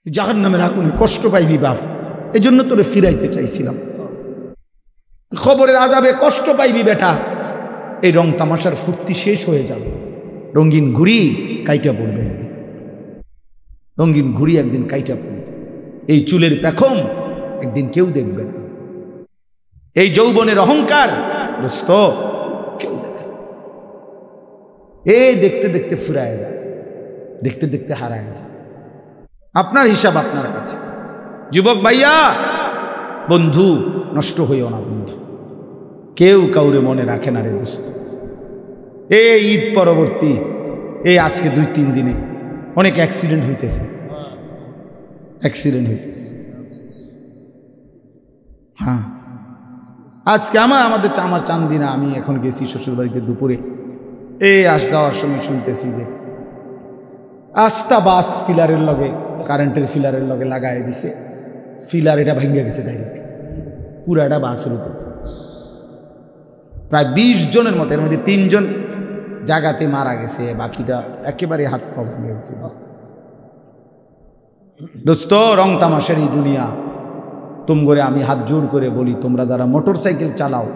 জাহান্নামের আগুনে কষ্ট পাইবি বাপ, এই জন্য তোরে ফিরাইতে চাইছিলাম। খবরের আযাবে কষ্ট পাইবি বেটা, এই রং তামাশার ফুর্তি শেষ হয়ে যাবে। রঙিন ঘুড়ি কাইটা পড়বে, রঙিন ঘুড়ি একদিন কাইটা পড়বে। এই চুলের পেখম একদিন কেউ দেখবে না, এই যৌবনের অহংকার দোস্ত কেউ দেখে। এই দেখতে দেখতে ফুরায় যায়, দেখতে দেখতে হারায় যায়। আপনার হিসাব আপনার কাছে। যুবক ভাইয়া, বন্ধু নষ্ট হইও না বন্ধু, কেউ কাউরে মনে রাখে না রে দোস্ত। এই ঈদ পরবর্তী এই আজকে 2-3 দিনে অনেক অ্যাক্সিডেন্ট হইতেছে, অ্যাক্সিডেন্ট হইতেছে। হ্যাঁ, আজকে আমার চান্দিনা, আমি এখন গেছি শ্বশুর বাড়িতে দুপুরে, এই আস দেওয়ার সময় শুনতেছি যে আস্তা বাস ফিলারের লগে, কারেন্টের ফিলারের লগে লাগাই দিছে, ফিলার এটা ভেঙে গেছে ডাইরেক্ট পুরাটা বাসের উপর। প্রায় 20 জনের মতো, এর মধ্যে 3 জন জায়গাতে মারা গেছে, বাকিটা একেবারে হাত পা ভেঙে গেছে। দোস্ত, রং তামাশার এই দুনিয়া, তোমগরে আমি হাত জোর করে বলি, তোমরা যারা মোটর সাইকেল চালাও,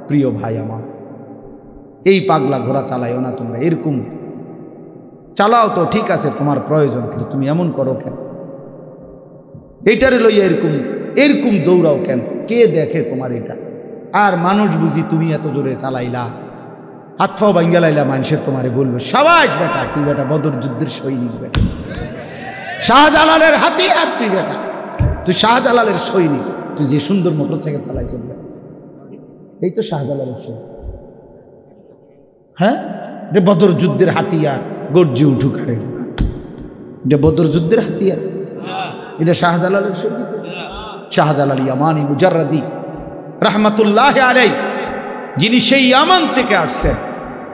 প্রিয় ভাই আমার, এই পাগলা ঘোড়া চালাইও না তোমরা। এরকম চালাও তো ঠিক আছে, তোমার প্রয়োজন, কিন্তু তুমি এমন করো কেন? এইটারে লইয়া এরকম দৌড়াও কেন? কে দেখে তোমার এটা? আর মানুষ বুঝি তুমি এত জোরে চালাইলা, হাত পাও ভাঙ্গা লাইলা, মানুষের তোমারে বলবে সাবাস বেটা, তুই বেটা বদর যুদ্ধের সৈনিক বেটা, শাহজালালের হাতিয়ার তুই বেটা, তুই শাহজালালের সৈনিক, তুই যে সুন্দর মোটর সাইকেল চালাই চলবে। এই তো শাহজালালের সৈনিক। হ্যাঁ, এটা বদর যুদ্ধের হাতিয়ার, গর্জি উঠুক। আরে এটা বদর যুদ্ধের হাতিয়ার, এটা শাহজালালের সৈনিক। শাহজালাল ইয়ামানি মুজাররাদি রাহমাতুল্লাহ আলাইহি, যিনি সেই ইয়ামান থেকে আসছেন,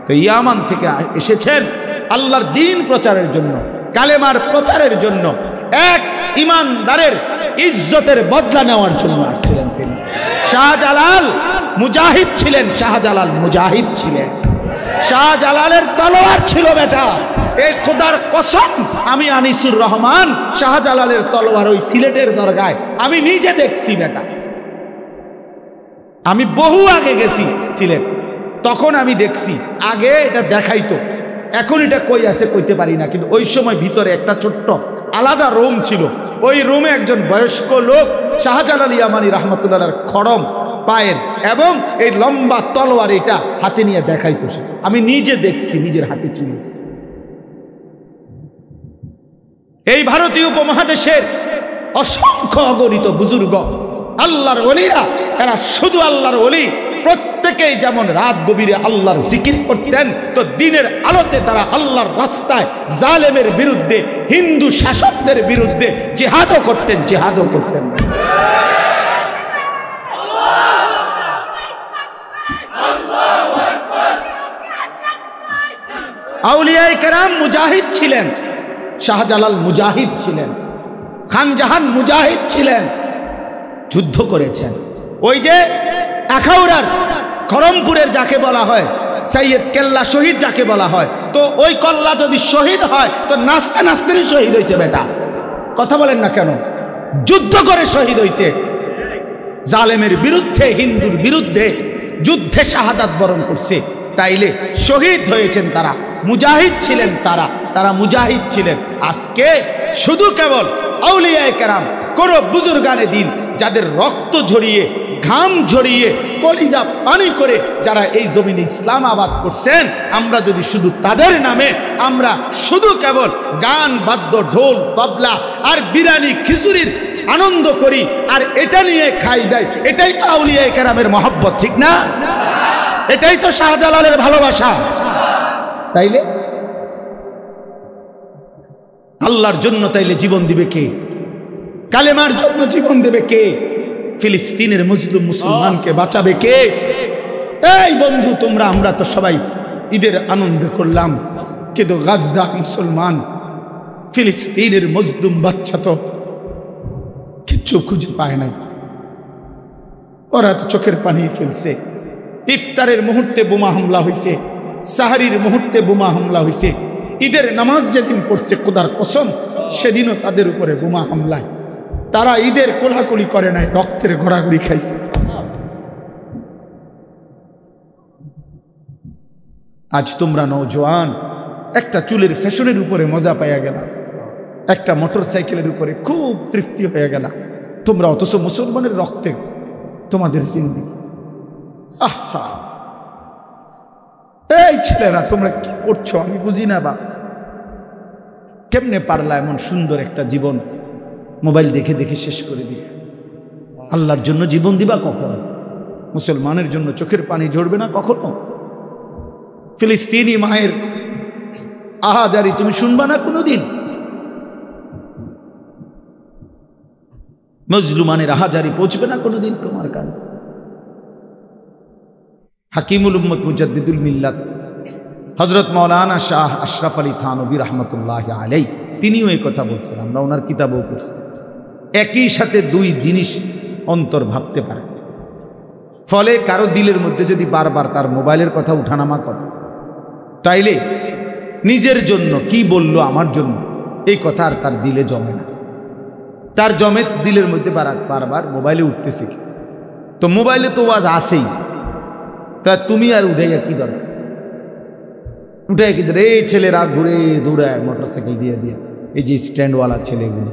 তো ইয়ামান থেকে এসেছেন আল্লাহর দ্বীন প্রচারের জন্য, কালেমার প্রচারের জন্য, এক ইমানদারের ইজ্জতের বদলা নেওয়ার জন্য আসছিলেন তিনি। শাহজালাল মুজাহিদ ছিলেন, শাহজালাল মুজাহিদ ছিলেন। শাহজালালের তলোয়ার ছিল বেটা, এই খোদার কসম, আমি আনিসুর রহমান শাহজালালের তলোয়ার ওই সিলেটের দরগায় আমি নিজে দেখছি বেটা। আমি বহু আগে গেছি সিলেট, তখন আমি দেখছি। আগে এটা দেখাইতো, এখন এটা কই আছে কইতে পারি না, কিন্তু ওই সময় ভিতরে একটা ছোট্ট আলাদা রুম ছিল। ওই রুমে একজন বয়স্ক লোক শাহজালাল ইয়ামানি রাহমাতুল্লাহর খড়ম পায়ের এবং এই লম্বা তলোয়ার এটা হাতে নিয়ে দেখাইতো। সে আমি নিজে দেখছি, নিজের হাতে চুলেছি। এই ভারতীয় উপমহাদেশের অসংখ্য অগণিত বুজুর্গ আল্লাহর ওলিরা, এরা শুধু আল্লাহর ওলি, প্রত্যেকেই যেমন রাত গভীরে আল্লাহর জিকির করতেন, তো দিনের আলোতে তারা আল্লাহর রাস্তায় জালেমের বিরুদ্ধে, হিন্দু শাসকদের বিরুদ্ধে জিহাদও করতেন, জিহাদও করতেন। আউলিয়ায়ে কেরাম মুজাহিদ ছিলেন, শাহজালাল মুজাহিদ ছিলেন, খান জাহান মুজাহিদ ছিলেন, যুদ্ধ করেছেন। ওই যে আখাউড়ার খড়মপুরের যাকে বলা হয় সৈয়দ কেল্লা শহীদ যাকে বলা হয়, তো ওই কল্লা যদি শহীদ হয় তো নাচতে নাচতেই শহীদ হয়েছে বেটা। কথা বলেন না কেন? যুদ্ধ করে শহীদ হয়েছে, জালেমের বিরুদ্ধে, হিন্দুর বিরুদ্ধে যুদ্ধে শাহাদাত বরণ করছে। তাইলে শহীদ হয়েছেন তারা, মুজাহিদ ছিলেন তারা মুজাহিদ ছিলেন। আজকে শুধু কেবল আউলিয়ায়ে কেরাম, কোন বুজুর্গানে দিন যাদের রক্ত ঝরিয়ে, ঘাম ঝরিয়ে, কলিজা পানি করে যারা এই জমিনে ইসলাম আবাদ করছেন, আমরা যদি শুধু তাদের নামে আমরা শুধু কেবল গান বাদ্য, ঢোল তবলা আর বিরিয়ানি খিচুড়ির আনন্দ করি আর এটা নিয়ে খাই দেয়, এটাই তো আউলিয়ায়ে কেরামের মহব্বত, ঠিক না? এটাই তো শাহজালালের ভালোবাসা। তাইলে আল্লাহর জন্য তাইলে জীবন দিবে কে? কালেমার জন্য জীবন দেবে কে? ফিলিস্তিনের মুসলিম মুসলমানকে বাঁচাবে কে? এই বন্ধু, আমরা তো সবাই ঈদের আনন্দ করলাম, কিন্তু গাজা মুসলমান, ফিলিস্তিনের মজলুম বাচ্চা তো কিচ্ছু খুঁজে পায় নাই। ওরা তো চোখের পানি ফেলছে। ইফতারের মুহূর্তে বোমা হামলা হয়েছে, সাহারির মুহূর্তে বোমা হামলা হয়েছে, ঈদের নামাজ যেদিন পড়ছে খোদার কসম সেদিনও তাদের উপরে বোমা হামলায় তারা ঈদের কোলাকুলি করে নাই, রক্তের ঘোরাঘুরি খাইছে। আজ তোমরা নওজোয়ান একটা চুলের ফ্যাশনের উপরে মজা পাইয়া গেলা, একটা মোটর সাইকেলের উপরে খুব তৃপ্তি হয়ে গেলা তোমরা, অথচ মুসলমানের রক্তে তোমাদের জিন্দেগি। আহা, এই ছেলেরা তোমরা কি করছো আমি বুঝি না। বা কেমনে পারলা এমন সুন্দর একটা জীবন মোবাইল দেখে দেখে শেষ করে দিবে? আল্লাহর জন্য জীবন দিবা কখন? মুসলমানের জন্য চোখের পানি ঝরবে না কখনো? ফিলিস্তিনি মায়ের আহাজারি তুমি শুনবা না কোনোদিন? মজলুমানের আহাজারি পৌঁছবে না কোনোদিন তোমার কানে? হাকিমুল উম্মত মুজাদ্দিদুল মিল্লাত হযরত মাওলানা শাহ আশরাফ আলী থানভী রাহমাতুল্লাহি আলাইহি তিনিও এই কথা বলছেন, আমরা ওনার কিতাবও পড়ছি। একই সাথে দুই জিনিস অন্তর ভাবতে পারে, ফলে কারো দিলের মধ্যে যদি বারবার তার মোবাইলের কথা উঠানামা করে, তাইলে নিজের জন্য কি বললো আমার জন্য এই কথা আর তার দিলে জমে না। তার জমে দিলের মধ্যে বারবার মোবাইলে উঠতেছে, তো মোবাইলে তো আওয়াজ আসেই, তা তুমি আর উঠাইয়া কি দরকার? উঠাই কি ধরে এই ছেলেরা ঘুরে দৌড়ায় মোটর সাইকেল দিয়ে দিয়ে, এই যে স্ট্যান্ডওয়ালা ছেলেগুলো,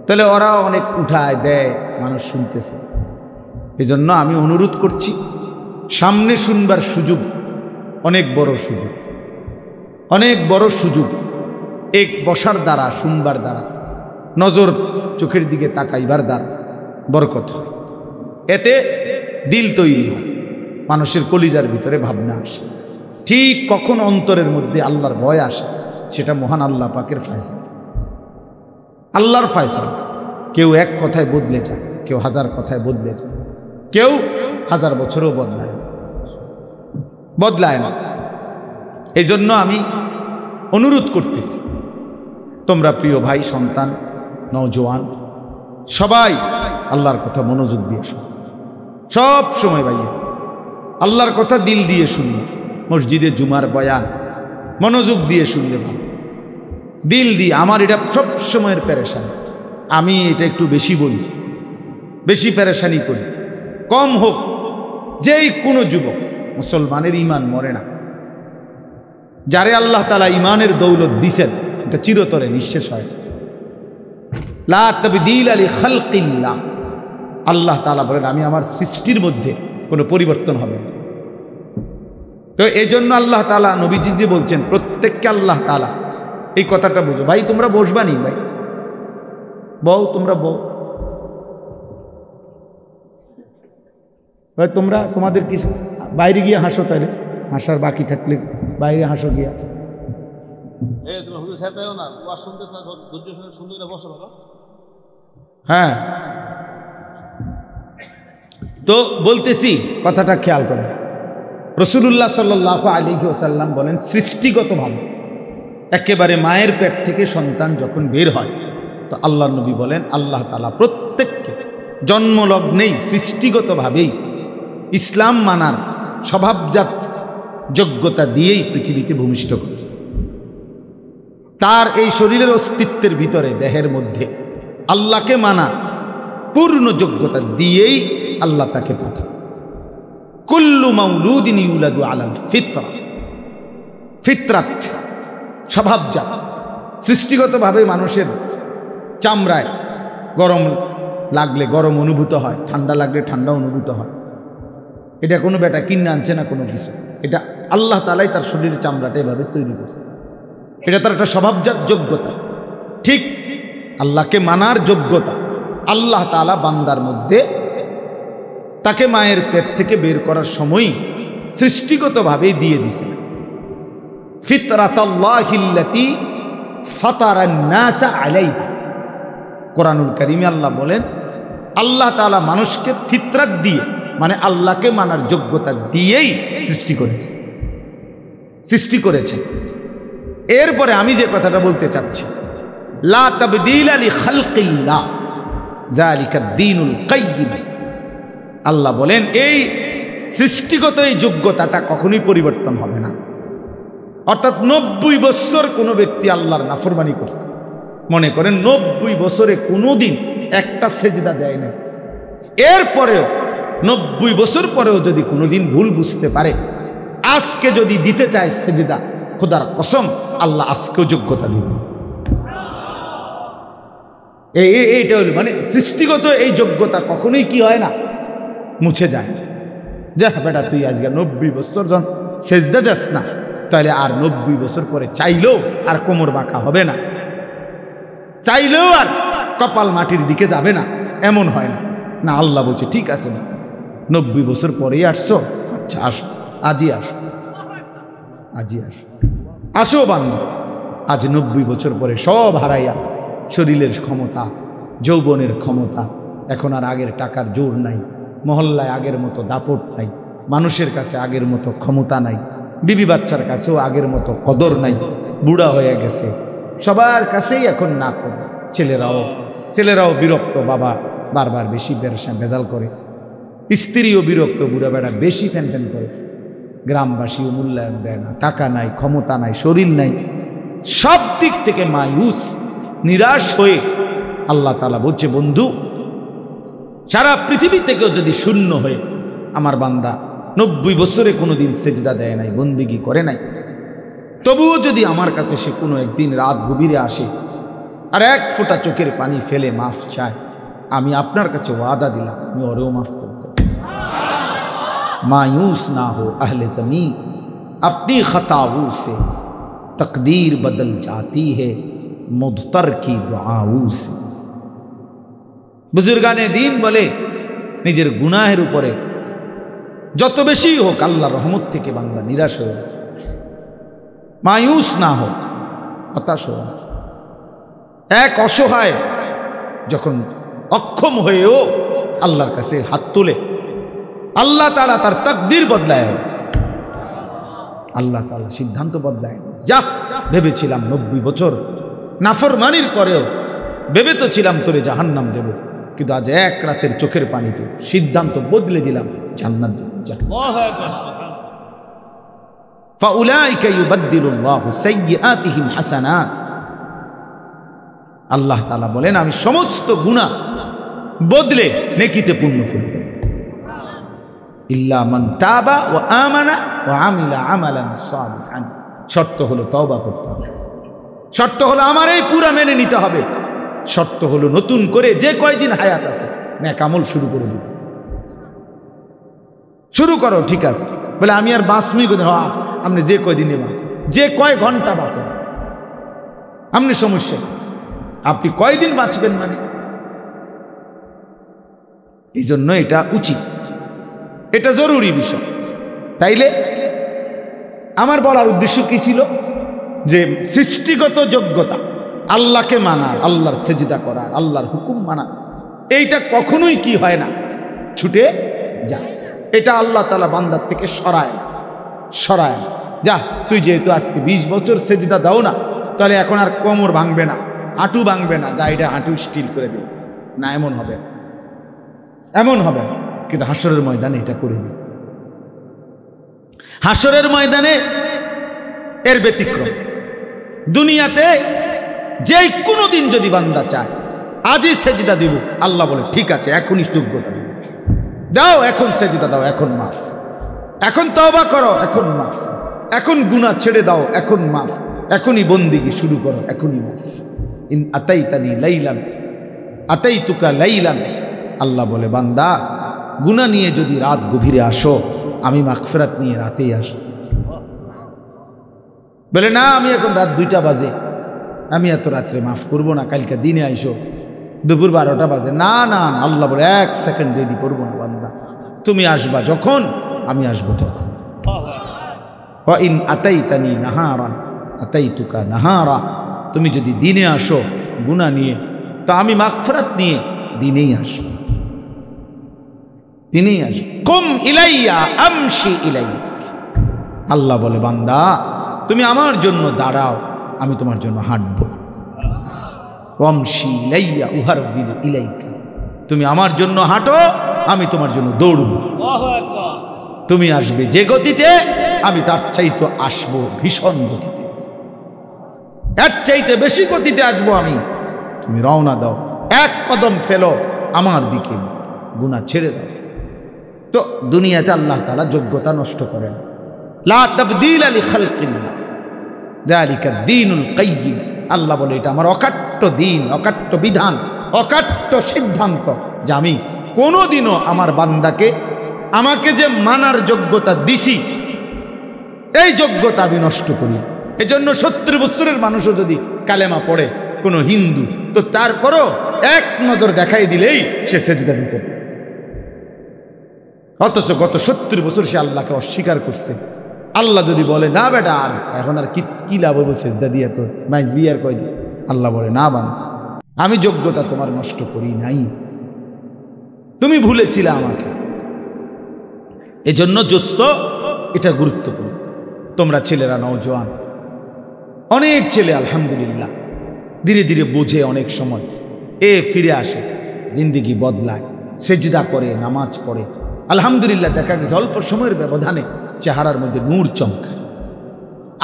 তাহলে ওরা অনেক উঠায় দেয়, মানুষ শুনতেছে। এই জন্য আমি অনুরোধ করছি, সামনে শুনবার সুযোগ অনেক বড় সুযোগ, অনেক বড় সুযোগ। এক বসার দ্বারা, শুনবার দ্বারা, নজর চোখের দিকে তাকাইবার দ্বারা বরকত হয়। এতে দিল তৈরি হয়, মানুষের কলিজার ভিতরে ভাবনা আসে। ঠিক কখন অন্তরের মধ্যে আল্লাহর ভয় আসে, সেটা মহান আল্লাহ পাকের ফয়সালা, আল্লাহর ফয়সালা। কেউ এক কথায় বদলে যায়, কেউ হাজার কথায় বদলে যায়, কেউ হাজার বছরও বদলায় না। এই জন্য আমি অনুরোধ করতেছি, তোমরা প্রিয় ভাই, সন্তান, নওজোয়ান সবাই আল্লাহর কথা মনোযোগ দিয়ে শোনো। সব সময় ভাইয়া আল্লাহর কথা দিল দিয়ে শুনি। মসজিদে জুমার বয়ান মনোযোগ দিয়ে শুনলে ভালো, দিল দিয়ে। আমার এটা সব সময়ের পেরেশানি, আমি এটা একটু বেশি বলি, বেশি পেরেশানি করি। কম হোক, যেই কোনো যুবক, মুসলমানের ইমান মরে না। যারে আল্লাহ তাআলা ইমানের দৌলত দিছেন, এটা চিরতরে নিঃশেষ হয়। লা তাবদীলা লিখালকিল্লাহ, আল্লাহ তাআলা বলেন আমি আমার সৃষ্টির মধ্যে কোনো পরিবর্তন হবে না। তো এই জন্য আল্লাহ তাআলা নবীজি যে বলছেন, প্রত্যেককে আল্লাহ তাআলা এই কথাটা বুঝো। ভাই তোমরা বসবা নি? ভাই বউ, তোমরা বউ ভাই, তোমরা তোমাদের কি বাইরে গিয়ে হাসো? তাহলে হাসার বাকি থাকলে বাইরে হাসো গিয়া। হ্যাঁ, তো বলতেছি, কথাটা খেয়াল করবে। রাসূলুল্লাহ সাল্লাল্লাহু আলাইহি ওয়াসাল্লাম বলেন, সৃষ্টিগতভাবে একেবারে মায়ের পেট থেকে সন্তান যখন বের হয়, তো আল্লাহর নবী বলেন আল্লাহ তাআলা প্রত্যেককে জন্মলগ্নেই সৃষ্টিগতভাবেই ইসলাম মানার স্বভাবজাত যোগ্যতা দিয়েই পৃথিবীতে ভূমিষ্ঠ করে। তার এই শরীরের অস্তিত্বের ভিতরে, দেহের মধ্যে আল্লাহকে মানার পূর্ণ যোগ্যতা দিয়েই আল্লাহ তাকে পাঠান। কুল্লু মাউলুদিন ইউলাদু আলাল ফিতরা, ফিতরাত স্বভাবজাত, সৃষ্টিগতভাবে মানুষের চামড়ায় গরম লাগলে গরম অনুভূত হয়, ঠান্ডা লাগলে ঠান্ডা অনুভূত হয়। এটা কোনো বেটা কিনে আনছে না কোনো কিছু, এটা আল্লাহ তাআলাই তার শরীরের চামড়াটা এভাবে তৈরি করছে। এটা তার একটা স্বভাবজাত যোগ্যতা। ঠিক আল্লাহকে মানার যোগ্যতা আল্লাহ তাআলা বান্দার মধ্যে তাকে মায়ের পেট থেকে বের করার সময় সৃষ্টিগতভাবেই দিয়ে দিয়েছেন। ফিতরাতাল্লাহিল্লাতী ফাতারান নাসা আলাইহা, কোরআনুল কারীমে আল্লাহ বলেন আল্লাহ তাআলা মানুষকে ফিতরাত দিয়ে, মানে আল্লাহকে মানার যোগ্যতা দিয়েই সৃষ্টি করেছেন। এরপরে আমি যে কথাটা বলতে চাচ্ছি, লা তাবদীলা লিখালকিল্লাহ যালিকা দ্বীনুল কাইয়্যিম, আল্লাহ বলেন এই সৃষ্টিগত এই যোগ্যতাটা কখনোই পরিবর্তন হবে না। অর্থাৎ 90 বছর কোনো ব্যক্তি আল্লাহর নাফরমানি করছে, মনে করেন 90 বছরে কোনোদিন একটা সেজদা দেয় না, এরপরেও 90 বছর পরেও যদি কোনোদিন ভুল বুঝতে পারে, আজকে যদি দিতে চায় সেজদা, খোদার কসম আল্লাহ আজকেও যোগ্যতা দিবে। এইটা হলো মানে সৃষ্টিগত এই যোগ্যতা কখনোই কি হয় না, মুছে যায়। যা বেটা তুই আজকে 90 বছর জন সেজদা দেস না, তাহলে আর 90 বছর পরে চাইলেও আর কোমর বাঁকা হবে না, চাইলেও আর কপাল মাটির দিকে যাবে না, এমন হয় না। না, আল্লাহ বলছে ঠিক আছে না, 90 বছর পরেই আসছো, আচ্ছা আসো, আজই আসো, আজই আসো, আসো বান্দা। আজ 90 বছর পরে সব হারাইয়া, শরীরের ক্ষমতা, যৌবনের ক্ষমতা, এখন আর আগের টাকার জোর নাই, মহল্লায় আগের মতো দাপট নাই, মানুষের কাছে আগের মতো ক্ষমতা নাই, বিবি বাচ্চার কাছেও আগের মতো কদর নাই, বুড়া হয়ে গেছে, সবার কাছেই এখন না করে। ছেলেরাও বিরক্ত, বাবা বারবার বেশি ভেজাল করে, স্ত্রীও বিরক্ত, বুড়া বেড়া বেশি ফ্যান করে, গ্রামবাসীও মূল্যায়ন দেয় না, টাকা নাই, ক্ষমতা নাই, শরীর নাই, সব দিক থেকে মায়ুস, নিরাশ হয়ে আল্লাহ তাআলা বলছে, বন্ধু সারা পৃথিবী থেকেও যদি শূন্য হয়ে আমার বান্দা 90 বছরে কোনোদিন সেজদা দেয় নাই, বন্দিগি করে নাই, তবুও যদি আমার কাছে সে কোনো একদিন রাত গভীরে আসে আর এক ফোঁটা চোখের পানি ফেলে মাফ চায়, আমি আপনার কাছে ওয়াদা দিলাম আমি ওরেও মাফ করতে। मायूस ना हो अहले ज़मीं, अपनी खताओं से तकदीर बदल जाती है मुद्तर की दुआओं से। बुजुर्गाने दीन बोले निजेर गुनाहेर उपरे যত বেশি হোক আল্লাহর রহমত থেকে বান্দা নিরাশ হয়ে মায়ুস না হোক, হতাশ হয়। এক অসহায় যখন অক্ষম হয়েও আল্লাহর কাছে হাত তোলে, আল্লাহ তাআলা তার তাকদীর বদলায় দেয়, আল্লাহ তাআলা সিদ্ধান্ত বদলায় দেয়। যা ভেবেছিলাম 90 বছর নাফরমানির পরেও ভেবে তো ছিলাম তোরে জাহান্নাম দেব, কিন্তু আজ এক রাতের চোখের পানিতে সিদ্ধান্ত বদলে দিলাম, জান্নাত দেব। ফাউলাইকা ইউবাদদিলুল্লাহু সাইয়্যাতিহিম হাসানাত। আল্লাহ তাআলা বলেন আমি সমস্ত গুনাহ বদলে নেকিতে পূর্ণ করে দেব। ইল্লা মান তাবা ওয়া আমানা ওয়া আমিলা আমালান সালিহান। শর্ত হলো তওবা করতে হবে, শর্ত হলো আমার এই পুরা মেনে নিতে হবে, শর্ত হলো নতুন করে যে কয়দিন হায়াত আছে নেক আমল শুরু করে দিবে। শুরু করো, ঠিক আছে, বলে আমি আর বাঁচমি কোথায়, আপনি যে কয়দিনে বাঁচেন, যে কয় ঘন্টা বাঁচেন আপনি সমস্যা, আপনি কয়দিন বাঁচবেন মানে। এই জন্য এটা উচিত, এটা জরুরি বিষয়। তাইলে আমার বলার উদ্দেশ্য কি ছিল, যে সৃষ্টিগত যোগ্যতা, আল্লাহকে মানার, আল্লাহর সেজদা করার, আল্লাহর হুকুম মানার, এইটা কখনোই কি হয় না, ছুটে যায়। এটা আল্লাহ তাআলা বান্দার থেকে সরায় না। যা তুই যেহেতু আজকে 20 বছর সেজদা দাও না, তাহলে এখন আর কোমর ভাঙবে না, হাঁটু ভাঙবে না, যা এটা হাঁটু স্টিল করে দিবে না, এমন হবে না, এমন হবে না। কিন্তু হাসরের ময়দানে এটা করে দিবে, হাসরের ময়দানে এর ব্যতিক্রম। দুনিয়াতে যে কোনো দিন যদি বান্দা চায় আজই সেজদা দিব, আল্লাহ বলে ঠিক আছে এখনই যোগ্যতা দিব, দাও এখন সেজদা দাও, এখন মাফ, এখন তওবা করো, এখন মাফ, এখন গুনাহ ছেড়ে দাও, এখন মাফ, এখনই বন্দিগি শুরু করো, এখনই মাফ। ইন আতাইতানি লাইলান আতাইতুকা লাইলান। আল্লাহ বলে বান্দা গুনাহ নিয়ে যদি রাত গভীরে আসো, আমি মাগফিরাত নিয়ে রাতেই আসো। বলে না আমি এখন রাত 2টা বাজে, আমি এত রাত্রে মাফ করবো না, কালকে দিনে আইসো, দুপুর 12টা বাজে, না না, আল্লাহ বলে 1 সেকেন্ড দেরি করবো না বান্দা, তুমি আসবা যখন আমি আসবো তখন। ওয়া ইন আতাইতানি নাহারান আতাইতুকা নাহারা। তুমি যদি দিনে আসো গুনাহ নিয়ে, তো আমি মাগফিরাত নিয়ে দিনেই আসো, দিনেই আসো। কুম ইলাইয়া আমশি ইলাইক। আল্লাহ বলে বান্দা তুমি আমার জন্য দাঁড়াও, আমি তোমার জন্য হাঁটবো। ওয়ামশি ইলাইয়া উহারবিল ইলাইকা। তুমি আমার জন্য হাঁটো, আমি তোমার জন্য দৌড়ব। তুমি আসবে যে গতিতে, আমি তার চাইতে আসবো ভীষণ গতিতে, এর চাইতে বেশি গতিতে আসবো আমি। তুমি রওনা দাও, এক কদম ফেলো আমার দিকে, গুনাহ ছেড়ে দাও। তো দুনিয়াতে আল্লাহ তাআলা যোগ্যতা নষ্ট করেন। লা তাবদীলা লিখালকিল্লাহ যালিকা দ্বীনুল কাইয়্যিম। আল্লাহ বলে এটা আমার অকাট্য দিন, অকাট্য বিধান, অকাট্য সিদ্ধান্ত, যে আমি কোনোদিনও আমার বান্দাকে আমাকে যে মানার যোগ্যতা দিছি এই যোগ্যতা আমি নষ্ট করি। এজন্য 70 বছরের মানুষও যদি কালেমা পড়ে কোনো হিন্দু, তো তারপরও এক নজর দেখাই দিলেই সে সেজদা দিতে, অথচ গত 70 বছর সে আল্লাহকে অস্বীকার করছে। আল্লাহ যদি বলে না বেটা আর এখন আর কি লাভ হবে সেজদা দিয়ে, তো মাইজ বিয়ার কয় দিয়ে, আল্লাহ বলে না বান্দা, আমি যোগ্যতা তোমার নষ্ট করি নাই, তুমি ভুলেছিলে আমাকে। এজন্য দোস্ত এটা গুরুত্বপূর্ণ। তোমরা ছেলেরা নওজোয়ান, অনেক ছেলে আলহামদুলিল্লাহ ধীরে ধীরে বোঝে, অনেক সময় ফিরে আসে, জিন্দিগি বদলায়, সেজদা করে, নামাজ পড়ে, আলহামদুলিল্লাহ দেখা গেছে অল্প সময়ের ব্যবধানে চেহারার মধ্যে নূর চমকায়,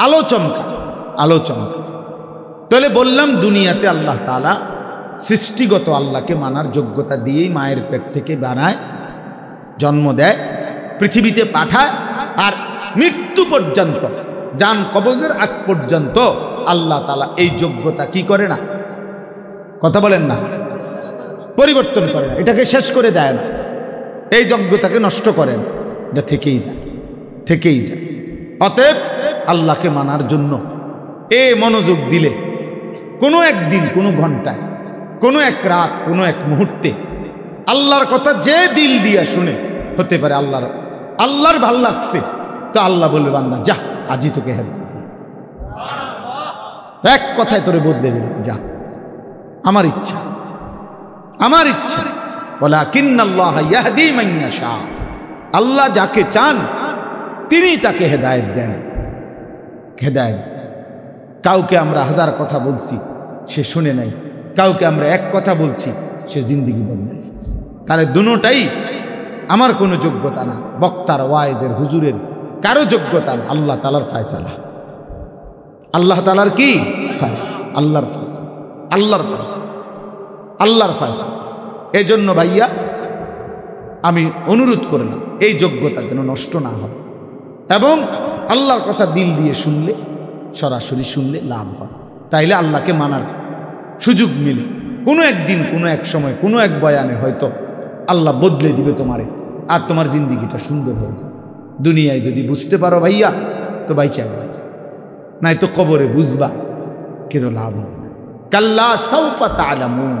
আলো চমকায়, আলো চমকায়। তাহলে বললাম দুনিয়াতে আল্লাহ তাআলা সৃষ্টিগত আল্লাহকে মানার যোগ্যতা দিয়েই মায়ের পেট থেকে বানায়, জন্ম দেয়, পৃথিবীতে পাঠায়, আর মৃত্যু পর্যন্ত, জান কবজের আগ পর্যন্ত আল্লাহ তাআলা এই যোগ্যতা কি করে না, কথা বলেন না, পরিবর্তন করে না, এটাকে শেষ করে দেয় না, এই যোগ্যতাকে নষ্ট করেন, এটা থেকেই যায়, থেকেই যায়। অতএব আল্লাহকে মানার জন্য মনোযোগ দিলে কোনো একদিন, কোনো ঘন্টায়, কোনো এক রাত, কোনো এক মুহূর্তে আল্লাহর কথা যে দিল দিয়া শুনে, হতে পারে আল্লাহর ভাল লাগছে, তো আল্লাহ বলবে বান্দা যা, আজই তোকে হেদায়েত, এক কথায় তোরে বদলে দিলাম, যা, আমার ইচ্ছা, আমার ইচ্ছা। ওয়ালাকিন্নাল্লাহ ইয়াহদি মান ইয়াশা, আল্লাহ যাকে চান তিনি তাকে হেদায়েত দেন, হেদায়েত। কাউকে আমরা 1000 কথা বলছি, সে শুনে নাই, কাউকে আমরা এক কথা বলছি, সে জিন্দেগি বদলে ফেলছে। তাহলে দুটোটাই আমার কোনো যোগ্যতা না, বক্তার, ওয়াইজের, হুজুরের কারো যোগ্যতা না, আল্লাহ তাআলার ফয়সালা। আল্লাহ তাআলার কি ফয়সালা? আল্লাহর ফয়সালা, আল্লাহর ফয়সালা, আল্লাহর ফয়সালা। এই জন্য ভাইয়া আমি অনুরোধ করলাম এই যোগ্যতা যেন নষ্ট না হয়, এবং আল্লাহর কথা দিল দিয়ে শুনলে, সরাসরি শুনলে লাভ হয়, তাইলে আল্লাহকে মানার সুযোগ মিলে কোনো একদিন, কোনো এক সময়, কোনো এক বয়ানে হয়তো আল্লাহ বদলে দিবে তোমারে, আর তোমার জিন্দিগিটা সুন্দর হয়ে যাবে। দুনিয়ায় যদি বুঝতে পারো ভাইয়া তো বাইচা গেছে, নাই তো কবরে বুঝবা কিন্তু লাভ হবে। কাল্লা সাউফা তা'লামুন,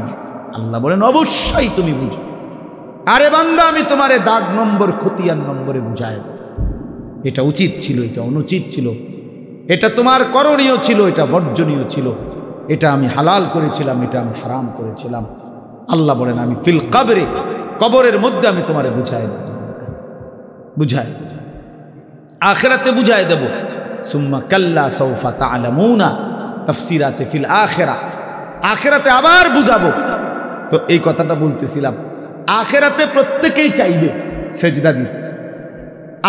আল্লাহ বলেন অবশ্যই তুমি বুঝো। আরে বান্দা আমি তোমারে দাগ নম্বর, খতিয়ান নম্বরে বুঝাই, এটা উচিত ছিল, এটা অনুচিত ছিল, এটা তোমার করণীয় ছিল, এটা বর্জনীয় ছিল, এটা আমি হালাল করেছিলাম, এটা আমি হারাম করেছিলাম। আল্লাহ বলেন আমি ফিল কবরে, কবরের মধ্যে আমি তোমারে বুঝাই দেব, বুঝাই আখিরাতে বুঝাই দেব। সুম্মা কাল্লা সাউফা তা'লামুনা, তাফসীর আছে ফিল আখিরা, আখিরাতে আবার বুঝাবো। তো এই কথাটা বলতেছিলাম, আখিরাতে প্রত্যেকেই চাইবে সেজদা দিতে।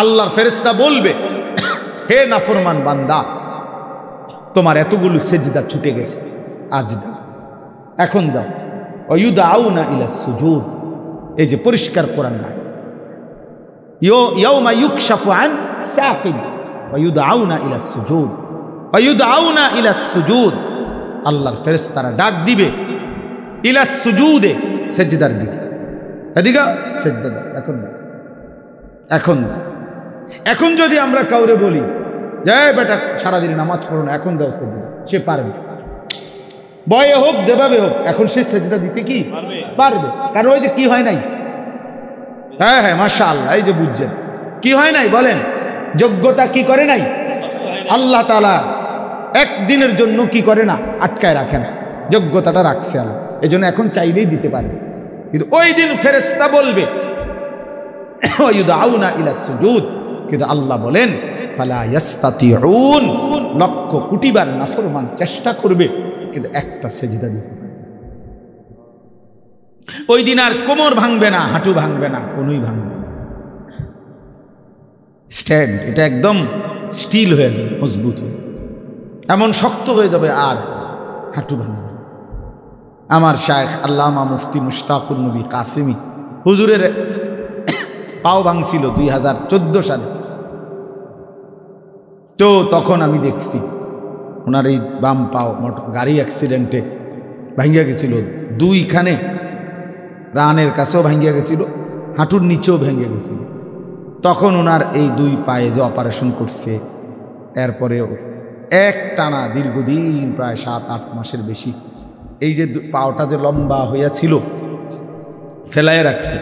আল্লাহর ফেরেশতা বলবে হে নাফরমান বান্দা, তোমার এতগুলো সেজদা ছুটে গেছে, আজ দাও, এখন দাও। ওয়ায়ুদআউনা ইলাস সুজুদ, এই যে পরিষ্কার কোরআন নাই, ইয়াউমা ইউকশাফু আন সাকিন ওয়ায়ুদআউনা ইলাস সুজুদ, ওয়ায়ুদআউনা ইলাস সুজুদ, আল্লাহর ফেরেশতারা ডাক দিবে ইলাস সুজুদে, সেজদার দিকে, এদিকে সেজদা দাও, এখন দাও, এখন দাও। এখন যদি আমরা কাউরে বলি যে বেটা সারাদিন নামাজ পড়ো না, এখন দাও সেজদা, সে পারবে, বয়ে হোক যেভাবে হোক, এখন সে সেজদা দিতে কি পারবে। কারণ ওই যে কি হয় নাই, হ্যাঁ হ্যাঁ মাশাআল্লাহ, এই যে বুঝছেন কি হয় নাই, বলেন যোগ্যতা কি করে নাই, আল্লাহ তাআলা একদিনের জন্য কি করে না, আটকায় রাখে না, যোগ্যতাটা রাখছে আল্লাহ। এই জন্য এখন চাইলেই দিতে পারবে, কিন্তু ওই দিন ফেরেশতা বলবে ওয়ায়ুদআউনা ইলাস সুজুদ, কিন্তু আল্লাহ বলেন ফালা ইয়াস্তাতিউন, লক্ষ কোটিবার নাফরমান চেষ্টা করবে কিন্তু একটা সেজদা দিতে পারবে। ওই দিন আর কোমর ভাঙবে না, হাঁটু ভাঙবে না, কোনোই ভাঙবে না, স্ট্যান্ড, এটা একদম স্টিল হয়ে যাবে, মজবুত হয়ে যাবে, এমন শক্ত হয়ে যাবে আর হাঁটু ভাঙবে। আমার শায়েখ আল্লামা মুফতি মুশতাকুর নবী কাসেমি হুজুরের পাও ভাঙছিল 2014 সালে। তো তখন আমি দেখছি ওনার এই বাম পাও গাড়ি অ্যাক্সিডেন্টে ভাঙ্গিয়া গেছিল, দুইখানে রানের কাছেও ভাঙ্গিয়া গেছিল, হাঁটুর নিচেও ভেঙে গেছিল। তখন ওনার এই দুই পায়ে যে অপারেশন করছে, এরপরেও এক টানা দীর্ঘদিন প্রায় 7-8 মাসের বেশি এই যে পাওটা যে লম্বা হইয়াছিল ফেলাইয়া রাখছে,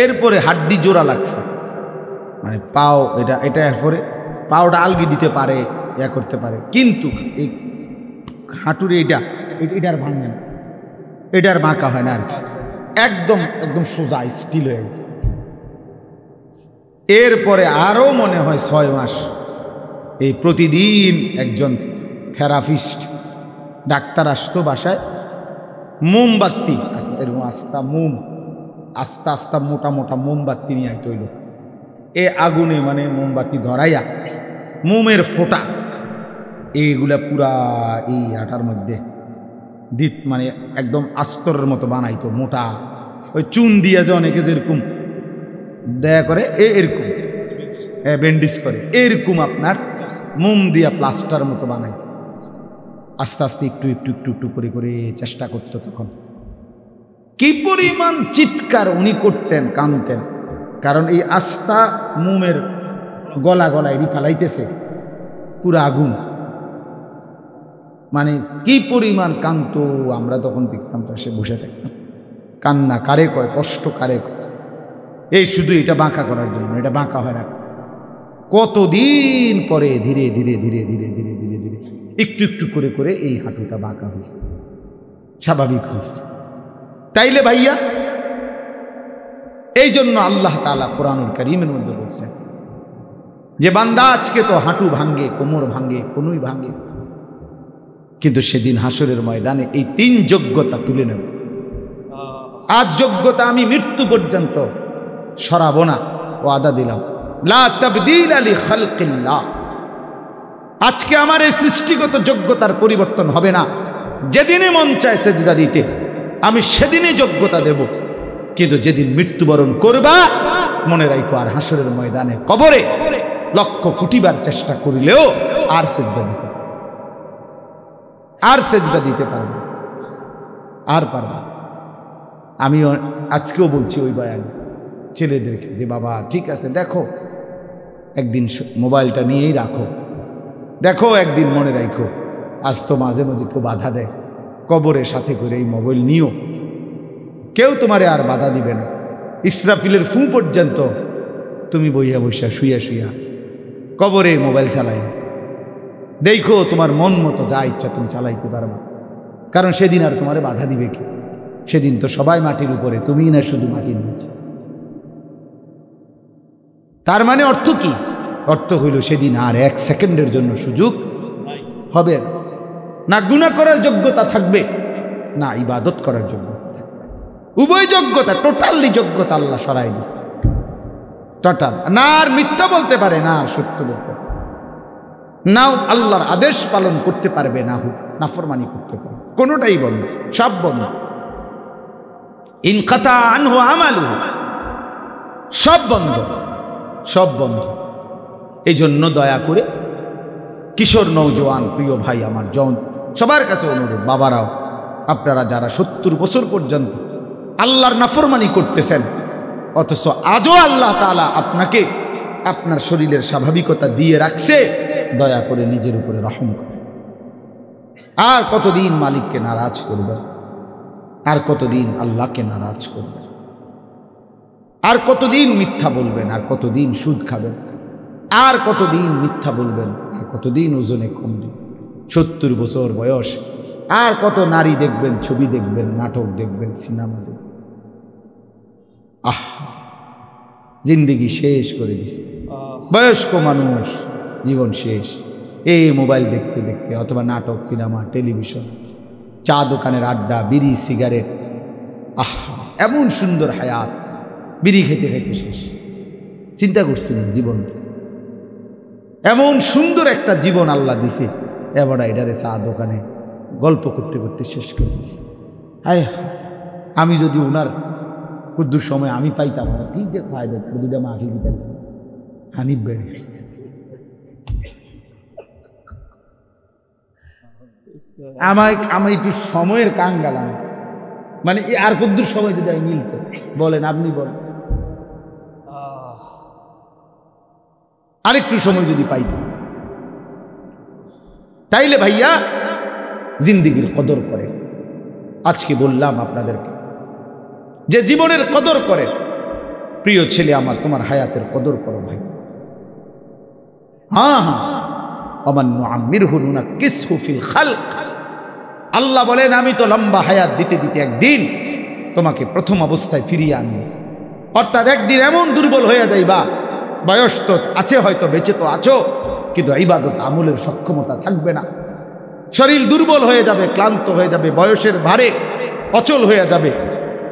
এরপরে হাড্ডি জোড়া লাগছে, মানে পাও এটা এরপরে পাওটা আলগি দিতে পারে, ইয়া করতে পারে, কিন্তু এই হাঁটুর এটার ভাঙে না, এটার বাঁকা হয় না আর কি, একদম একদম সোজা স্টিল হয়ে গেছে। এরপরে আরো মনে হয় 6 মাস এই প্রতিদিন একজন থেরাপিস্ট ডাক্তার আসতো বাসায়, মোমবাতি এরকম আস্তা আস্তা মোটা মোটা মোমবাতি নিয়ে আইতো হইল, এ আগুনে মানে মোমবাতি ধরাইয়া মোমের ফোঁটা এইগুলা পুরা এই আটার মধ্যে দিত, মানে একদম আস্তরের মতো বানাইতো মোটা, ওই চুন দিয়া যে অনেকে যেরকম দয়া করে এরকম ব্যান্ডেজ করে, এরকম আপনার মোম দিয়া প্লাস্টার মতো বানাইতো। আস্তে আস্তে একটু একটু একটু একটু করে করে চেষ্টা করতো। তখন কি পরিমাণ চিৎকার উনি করতেন, কাঁদতেন, কারণ এই আস্তা মোমের গলা গলায় ফালাইতেছে পুরা আগুন, মানে কি পরিমাণ কাঁদতো। আমরা তখন দেখতাম পাশে বসে থাকতাম, কান্না কারে কয়, কষ্ট কারে কয়, এই শুধু এটা বাঁকা করার জন্য, এটা বাঁকা হয় না। কতদিন পরে ধীরে ধীরে ধীরে ধীরে ধীরে ধীরে ধীরে একটু একটু করে করে এই হাঁটুটা বাঁকা হয়েছে, স্বাভাবিক হয়েছে। তাইলে ভাইয়া, এই জন্য আল্লাহ তাআলা কোরআনুল কারীমের মধ্যে বলছেন যে বান্দা আজকে তো হাঁটু ভাঙ্গে, কোমর ভাঙ্গে, কনুই ভাঙ্গে, কিন্তু সেদিন হাসরের ময়দানে এই 3 যোগ্যতা তুলে নেব। আজ যোগ্যতা আমি মৃত্যু পর্যন্ত সরাবো না, ওয়াদা দিলাম, লা তাবদীলা লিখালকিল্লাহ। আজকে আমার এই সৃষ্টিগত যোগ্যতার পরিবর্তন হবে না। যেদিনই মন চায় সেজদা দিতে, আমি সেদিনই যোগ্যতা দেব, কিন্তু যেদিন মৃত্যুবরণ করবা মনে রাখো, আর হাসরের ময়দানে কবরে লক্ষ কোটিবার চেষ্টা করিলেও আর সেজদা দিতে পারবে, আর সেজদা দিতে পারবে, আর পারবা। আমি আজকেও বলছি ওই বয়ান ছেলেদেরকে যে বাবা ঠিক আছে, দেখো একদিন মোবাইলটা নিয়েই রাখো, দেখো একদিন মনে রাখো, আজ তো মাঝে মাঝে কেউ বাধা দেয়, কবরের সাথে করে এই মোবাইল নিও, কেউ তোমারে আর বাধা দিবে না। ইসরাফিলের ফু পর্যন্ত তুমি বইয়া বইয়া শুইয়া শুইয়া কবরে মোবাইল চালাই, দেখো তোমার মন মতো যা ইচ্ছা তুমি চালাইতে পারবা, কারণ সেদিন আর তোমারে বাধা দিবে কি? সেদিন তো সবাই মাটির উপরে, তুমি না শুধু মাটির নিচে। তার মানে অর্থ কি? অর্থ হইল সেদিন আর 1 সেকেন্ডের জন্য সুযোগ হবে না। গুনাহ করার যোগ্যতা থাকবে না, ইবাদত করার যোগ্যতা থাকবে। উভয় যোগ্যতা, টোটালি যোগ্যতা আল্লাহ সরাই দিয়েছে, টোটাল। না আর মিথ্যা বলতে পারে, না আর সত্য বলতে পারে, নাও আল্লাহর আদেশ পালন করতে পারবে, না হোক নাফরমানি করতে পারবে, কোনোটাই বন্ধ, সব বন্ধ। ইনকাতা আনহু আমালু, সব বন্ধ, সব বন্ধ। এই জন্য দয়া করে কিশোর নওজোয়ান প্রিয় ভাই আমার সবার কাছে অনুরোধ, বাবারাও আপনারা যারা 70 বছর পর্যন্ত আল্লাহর নাফরমানি করতেছেন, অথচ আজও আল্লাহ তাআলা আপনাকে আপনার শরীরের স্বাভাবিকতা দিয়ে রাখছে, দয়া করে নিজের উপরে রহম করে। আর কতদিন মালিককে নারাজ করবে, আর কতদিন আল্লাহকে নারাজ করবে, আর কতদিন মিথ্যা বলবেন, আর কতদিন সুদ খাবেন, আর কতদিন মিথ্যা বলবেন, আর কতদিন ওজনে কম দিবেন। 70 বছর বয়স, আর কত নারী দেখবেন, ছবি দেখবেন, নাটক দেখবেন, সিনেমা দেখবেন। জিন্দেগি শেষ করে দিছে। বয়স্ক মানুষ, জীবন শেষ এই মোবাইল দেখতে দেখতে, অথবা নাটক, সিনেমা, টেলিভিশন, চা দোকানের আড্ডা, বিড়ি, সিগারেট। এমন সুন্দর হায়াত, বিড়ি খেতে খেতে শেষ। চিন্তা করছিলেন জীবন এমন সুন্দর একটা জীবন আল্লাহ দিছে, এবার এটারে চা দোকানে গল্প করতে করতে শেষ করে দিছে। হায়, আমি যদি ওনার কুদ্দুর সময় আমি পাইতাম না, ঠিক যে ফায়দা দুটা মাফি দিতাম হানিফ বেড়ে। আমি একটু সময়ের কাঙ্গালাম, মানে আর কুদ্দুর সময় যদি আমি মিলত। বলেন, আপনি বলেন, আরেকটু সময় যদি পাইতাম। তাইলে ভাইয়া জিন্দিগির কদর করে। আজকে বললাম আপনাদেরকে যে জীবনের কদর করে। প্রিয় ছেলে আমার, তোমার হায়াতের কদর করো ভাই। হ্যাঁ হ্যাঁ, অমান্য আমিরহু নুনাক্কিসহু ফিল খালক। আল্লাহ বলেন, আমি তো লম্বা হায়াত দিতে দিতে একদিন তোমাকে প্রথম অবস্থায় ফিরিয়ে আনবো। অর্থাৎ একদিন এমন দুর্বল হয়ে যাইবা, বয়স তো আছে, হয়তো বেঁচে তো আছো, কিন্তু ইবাদত আমলের সক্ষমতা থাকবে না। শরীর দুর্বল হয়ে যাবে, ক্লান্ত হয়ে যাবে, বয়সের ভারে অচল হয়ে যাবে।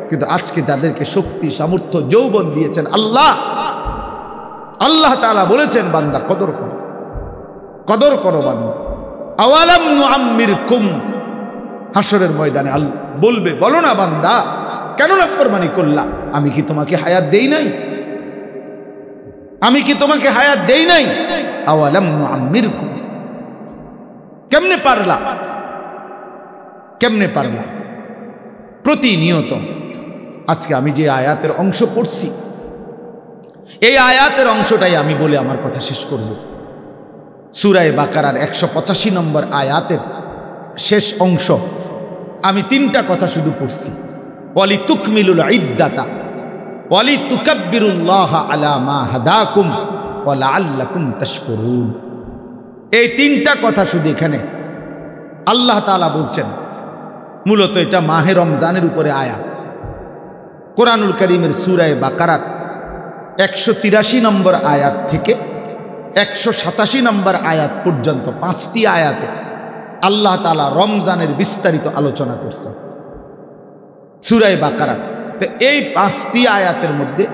কিন্তু আজকে যাদেরকে শক্তি, সামর্থ্য, যৌবন দিয়েছেন আল্লাহ, আল্লাহ তাআলা বলেছেন, বান্দা কদর করো, কদর করো বান্দা। আওয়ালাম নুআম্মিরকুম, হাসরের ময়দানে আল্লাহ বলবে, বলো না বান্দা কেন নাফরমানি করলা? আমি কি তোমাকে হায়াত দেই নাই? আমি কি তোমাকে হায়াত দেই নাই? আওয়ালাম নুআম্মিরকুম, কেমনে পারলা? কেমনে পারলা? প্রতিনিয়ত আজকে আমি যে আয়াতের অংশ পড়ছি, এই আয়াতের অংশটাই আমি বলে আমার কথা শেষ করব। সূরা বাকারার 185 নম্বর আয়াতের শেষ অংশ। আমি 3টা কথা শুধু পড়ছি, ওয়ালি তুকমিলুল ইদ্দাতা ওয়ালি তুকাব্বিরুল্লাহা আলা মা হাদাকুম ওয়া লাআল্লাকুম তাশকুরুন। এই 3টা কথা শুধু এখানে আল্লাহ তাআলা বলছেন। মূলত এটা মাহে রমজানের উপরে আয়াত। কোরআনুল কারীমের সূরা বাকারার 183 নম্বর আয়াত থেকে 187 নম্বর আয়াত পর্যন্ত 5টি আয়াতে আল্লাহ তাআলা রমজানের বিস্তারিত আলোচনা করছেন সূরা বাকারার। তো এই 5টি আয়াতের মধ্যে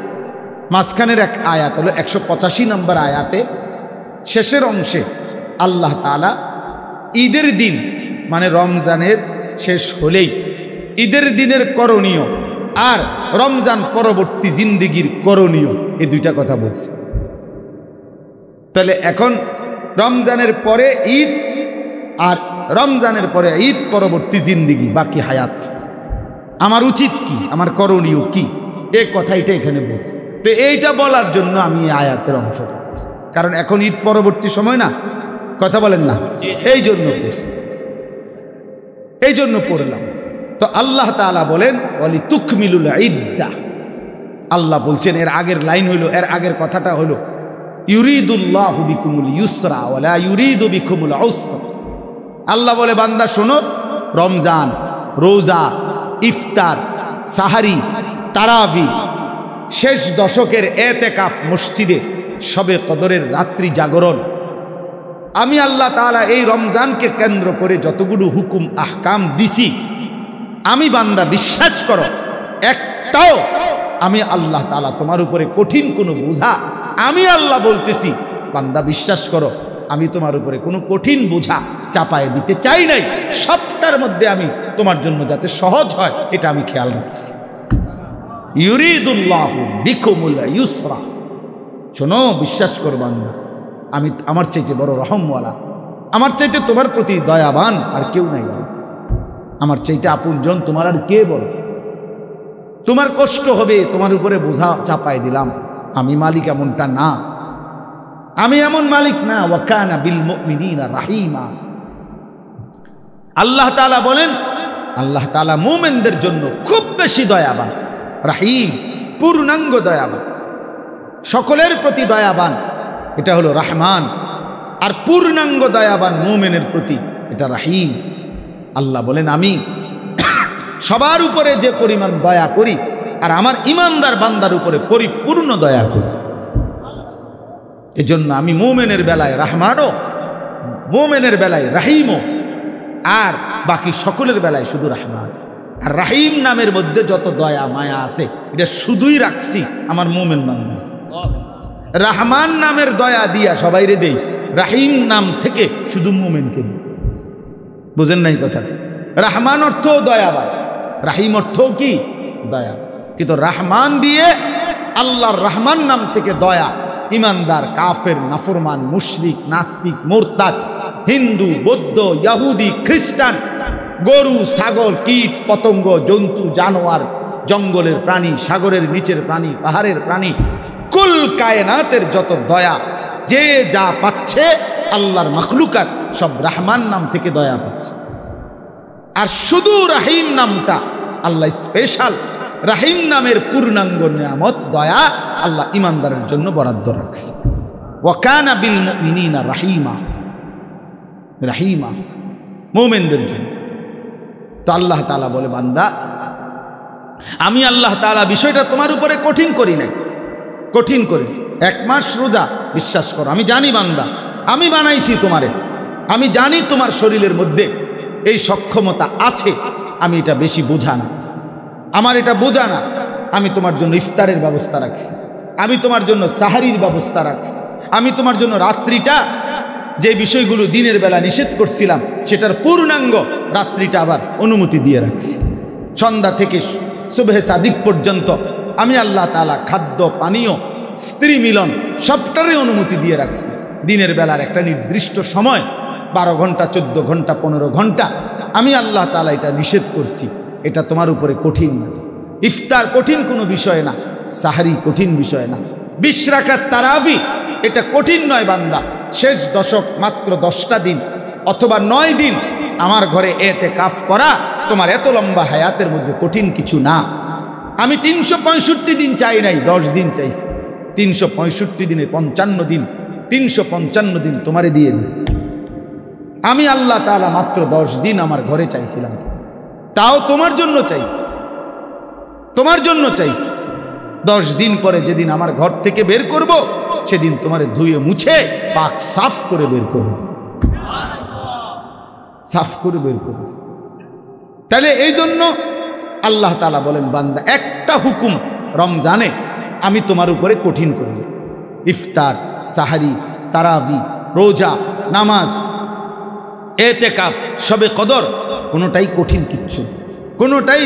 মাঝখানের এক আয়াত হলো 185 নম্বর আয়াতে শেষের অংশে আল্লাহ তাআলা ঈদের দিন, মানে রমজানের শেষ হলেই ঈদের দিনের করণীয় আর রমজান পরবর্তী জিন্দেগির করণীয়, এই 2টা কথা বলছে। তাহলে এখন রমজানের পরে ঈদ আর রমজানের পরে ঈদ পরবর্তী জিন্দেগি, বাকি হায়াত, আমার উচিত কি, আমার করণীয় কি, এই কথাইটা এখানে বলছে। তো এইটা বলার জন্য আমি এই আয়াতের অংশটা করছি, কারণ এখন ঈদ পরবর্তী সময় না, কথা বলেন না, এই জন্য পড়ছি, এই জন্য পড়লাম। তো আল্লাহ তাআলা বলেন, ওয়ালি তুকমিলুল ইদ্দা। আল্লাহ বলছেন, এর আগের লাইন হইল, এর আগের কথাটা হলো, ইউরিদুল্লাহু বিকুমুল ইউসরা ওয়ালা ইউরিদু বিকুমুল উসরা। আল্লাহ বলে, বান্দা শোনো, রমজান, রোজা, ইফতার, সাহারি, তারাবি, শেষ দশকের এতেকাফ মসজিদে, শবে কদরের রাত্রি জাগরণ, আমি আল্লাহ তাআলা এই রমজানকে কেন্দ্র করে যতগুলো হুকুম আহকাম দিছি, আমি বান্দা বিশ্বাস করো, একটাও আমি আল্লাহ তাআলা তোমার উপরে কঠিন কোনো বোঝা, আমি আল্লাহ বলতেছি বান্দা বিশ্বাস করো, আমি তোমার উপরে কোনো কঠিন বোঝা চাপায় দিতে চাই নাই। সবটার মধ্যে আমি তোমার জন্য যাতে সহজ হয় এটা আমি খেয়াল রাখছি। ইউরিদুল্লাহু বিকুমুল ইউসরা। শোনো, বিশ্বাস করো বান্দা, আমি আমার চাইতে বড় রহমওয়ালা, আমার চাইতে তোমার প্রতি দয়াবান আর কেউ নাই। আমার চাইতে আপনজন তোমার আর কে বল? তোমার কষ্ট হবে, তোমার উপরে বোঝা চাপায় দিলাম, আমি মালিক এমনটা না, আমি এমন মালিক না। ওয়া কানা বিল মুমিনিনা রাহিমা। আল্লাহ তাআলা বলেন, আল্লাহ তাআলা মুমিনদের জন্য খুব বেশি দয়াবান, রাহিম, পূর্ণাঙ্গ দয়াবান, সকলের প্রতি দয়াবান, এটা হলো রহমান। আর পূর্ণাঙ্গ দয়াবান মুমিনের প্রতি, এটা রাহিম। আল্লাহ বলেন, আমি সবার উপরে যে পরিমাণ দয়া করি, আর আমার ইমানদার বান্দার উপরে পরিপূর্ণ দয়া করি। এজন্য আমি মুমিনের বেলায় রহমানও, মুমিনের বেলায় রাহিমও, আর বাকি সকলের বেলায় শুধু রহমান। আর রাহিম নামের মধ্যে যত দয়া মায়া আছে, এটা শুধুই রাখছি আমার মুমিন বান্দা। রহমান নামের দয়া দিয়া সবাইরে দেই, রাহিম নাম থেকে শুধু মুমিনকে। বুঝেন নাই কথাটা? রহমান অর্থ দয়াবান, রাহিম অর্থ কি? দয়া। কিন্তু রহমান দিয়ে আল্লাহর রহমান নাম থেকে দয়া ইমানদার, কাফের, নাফরমান, মুশরিক, নাস্তিক, মুরতাদ, হিন্দু, বৌদ্ধ, ইহুদি, খ্রিস্টান, গরু, ছাগল, কীট, পতঙ্গ, জন্তু, জানোয়ার, জঙ্গলের প্রাণী, সাগরের নিচের প্রাণী, পাহাড়ের প্রাণী, কুল কায়নাতের যত দয়া যে যা পাচ্ছে আল্লাহর মাখলুকাত সব রহমান নাম থেকে দয়া পাচ্ছে। আর শুধু রাহিম নামটা আল্লাহ স্পেশাল, রাহিম নামের পূর্ণাঙ্গ নিয়ামত দয়া আল্লাহ ইমানদারের জন্য বরাদ্দ রাখছে। ওয়া কানা বিল মুমিনিনা রাহিমা, রাহিমা মুমিনদের জন্য। তো আল্লাহ তাআলা বলে, বান্দা আমি আল্লাহ তাআলা বিষয়টা তোমার উপরে কঠিন করি নাই, কঠিন করি। 1 মাস রোজা, বিশ্বাস করো আমি জানি বান্দা, আমি বানাইছি তোমারে, আমি জানি তোমার শরীরের মধ্যে এই সক্ষমতা আছে, আমি এটা বেশি বোঝা না, আমার এটা বোঝা না। আমি তোমার জন্য ইফতারের ব্যবস্থা রাখছি, আমি তোমার জন্য সাহারির ব্যবস্থা রাখছি, আমি তোমার জন্য রাত্রিটা যে বিষয়গুলো দিনের বেলা নিষেধ করছিলাম সেটার পূর্ণাঙ্গ রাত্রিটা আবার অনুমতি দিয়ে রাখছি। সন্ধ্যা থেকে সুবহে সাদিক পর্যন্ত আমি আল্লাহ তাআলা খাদ্য, পানীয়, স্ত্রী মিলন সবটারই অনুমতি দিয়ে রাখছি। দিনের বেলার একটা নির্দিষ্ট সময় 12 ঘন্টা, 14 ঘন্টা, 15 ঘন্টা আমি আল্লাহ তাআলা এটা নিষেধ করছি। এটা তোমার উপরে কঠিন না। ইফতার কঠিন কোনো বিষয় না, সাহারি কঠিন বিষয় না, 20 রাকাত তারাবি এটা কঠিন নয় বান্দা। শেষ দশক মাত্র 10টা দিন অথবা 9 দিন আমার ঘরে এতেকাফ করা তোমার এত লম্বা হায়াতের মধ্যে কঠিন কিছু না। আমি 365 দিন চাই নাই, 10 দিন চাইছি। 365 দিনে 55 দিন, 355 দিন তোমারে দিয়ে দিছি। আমি আল্লাহ তাআলা মাত্র 10 দিন আমার ঘরে চাইছিলাম, তাও তোমার জন্য চাইছি, তোমার জন্য চাইছি। 10 দিন পরে যেদিন আমার ঘর থেকে বের করব সেদিন তোমারে ধুয়ে মুছে পাক সাফ করে বের করব, সাফ করে বের করব। তাহলে এই জন্য আল্লাহ তাআলা বলেন, বান্দা একটা হুকুম রমজানে আমি তোমার উপরে কঠিন করব। ইফতার, সাহারি, তারাবি, রোজা, নামাজ, এতেকাফ, শবে কদর কোনোটাই কঠিন কিচ্ছু, কোনোটাই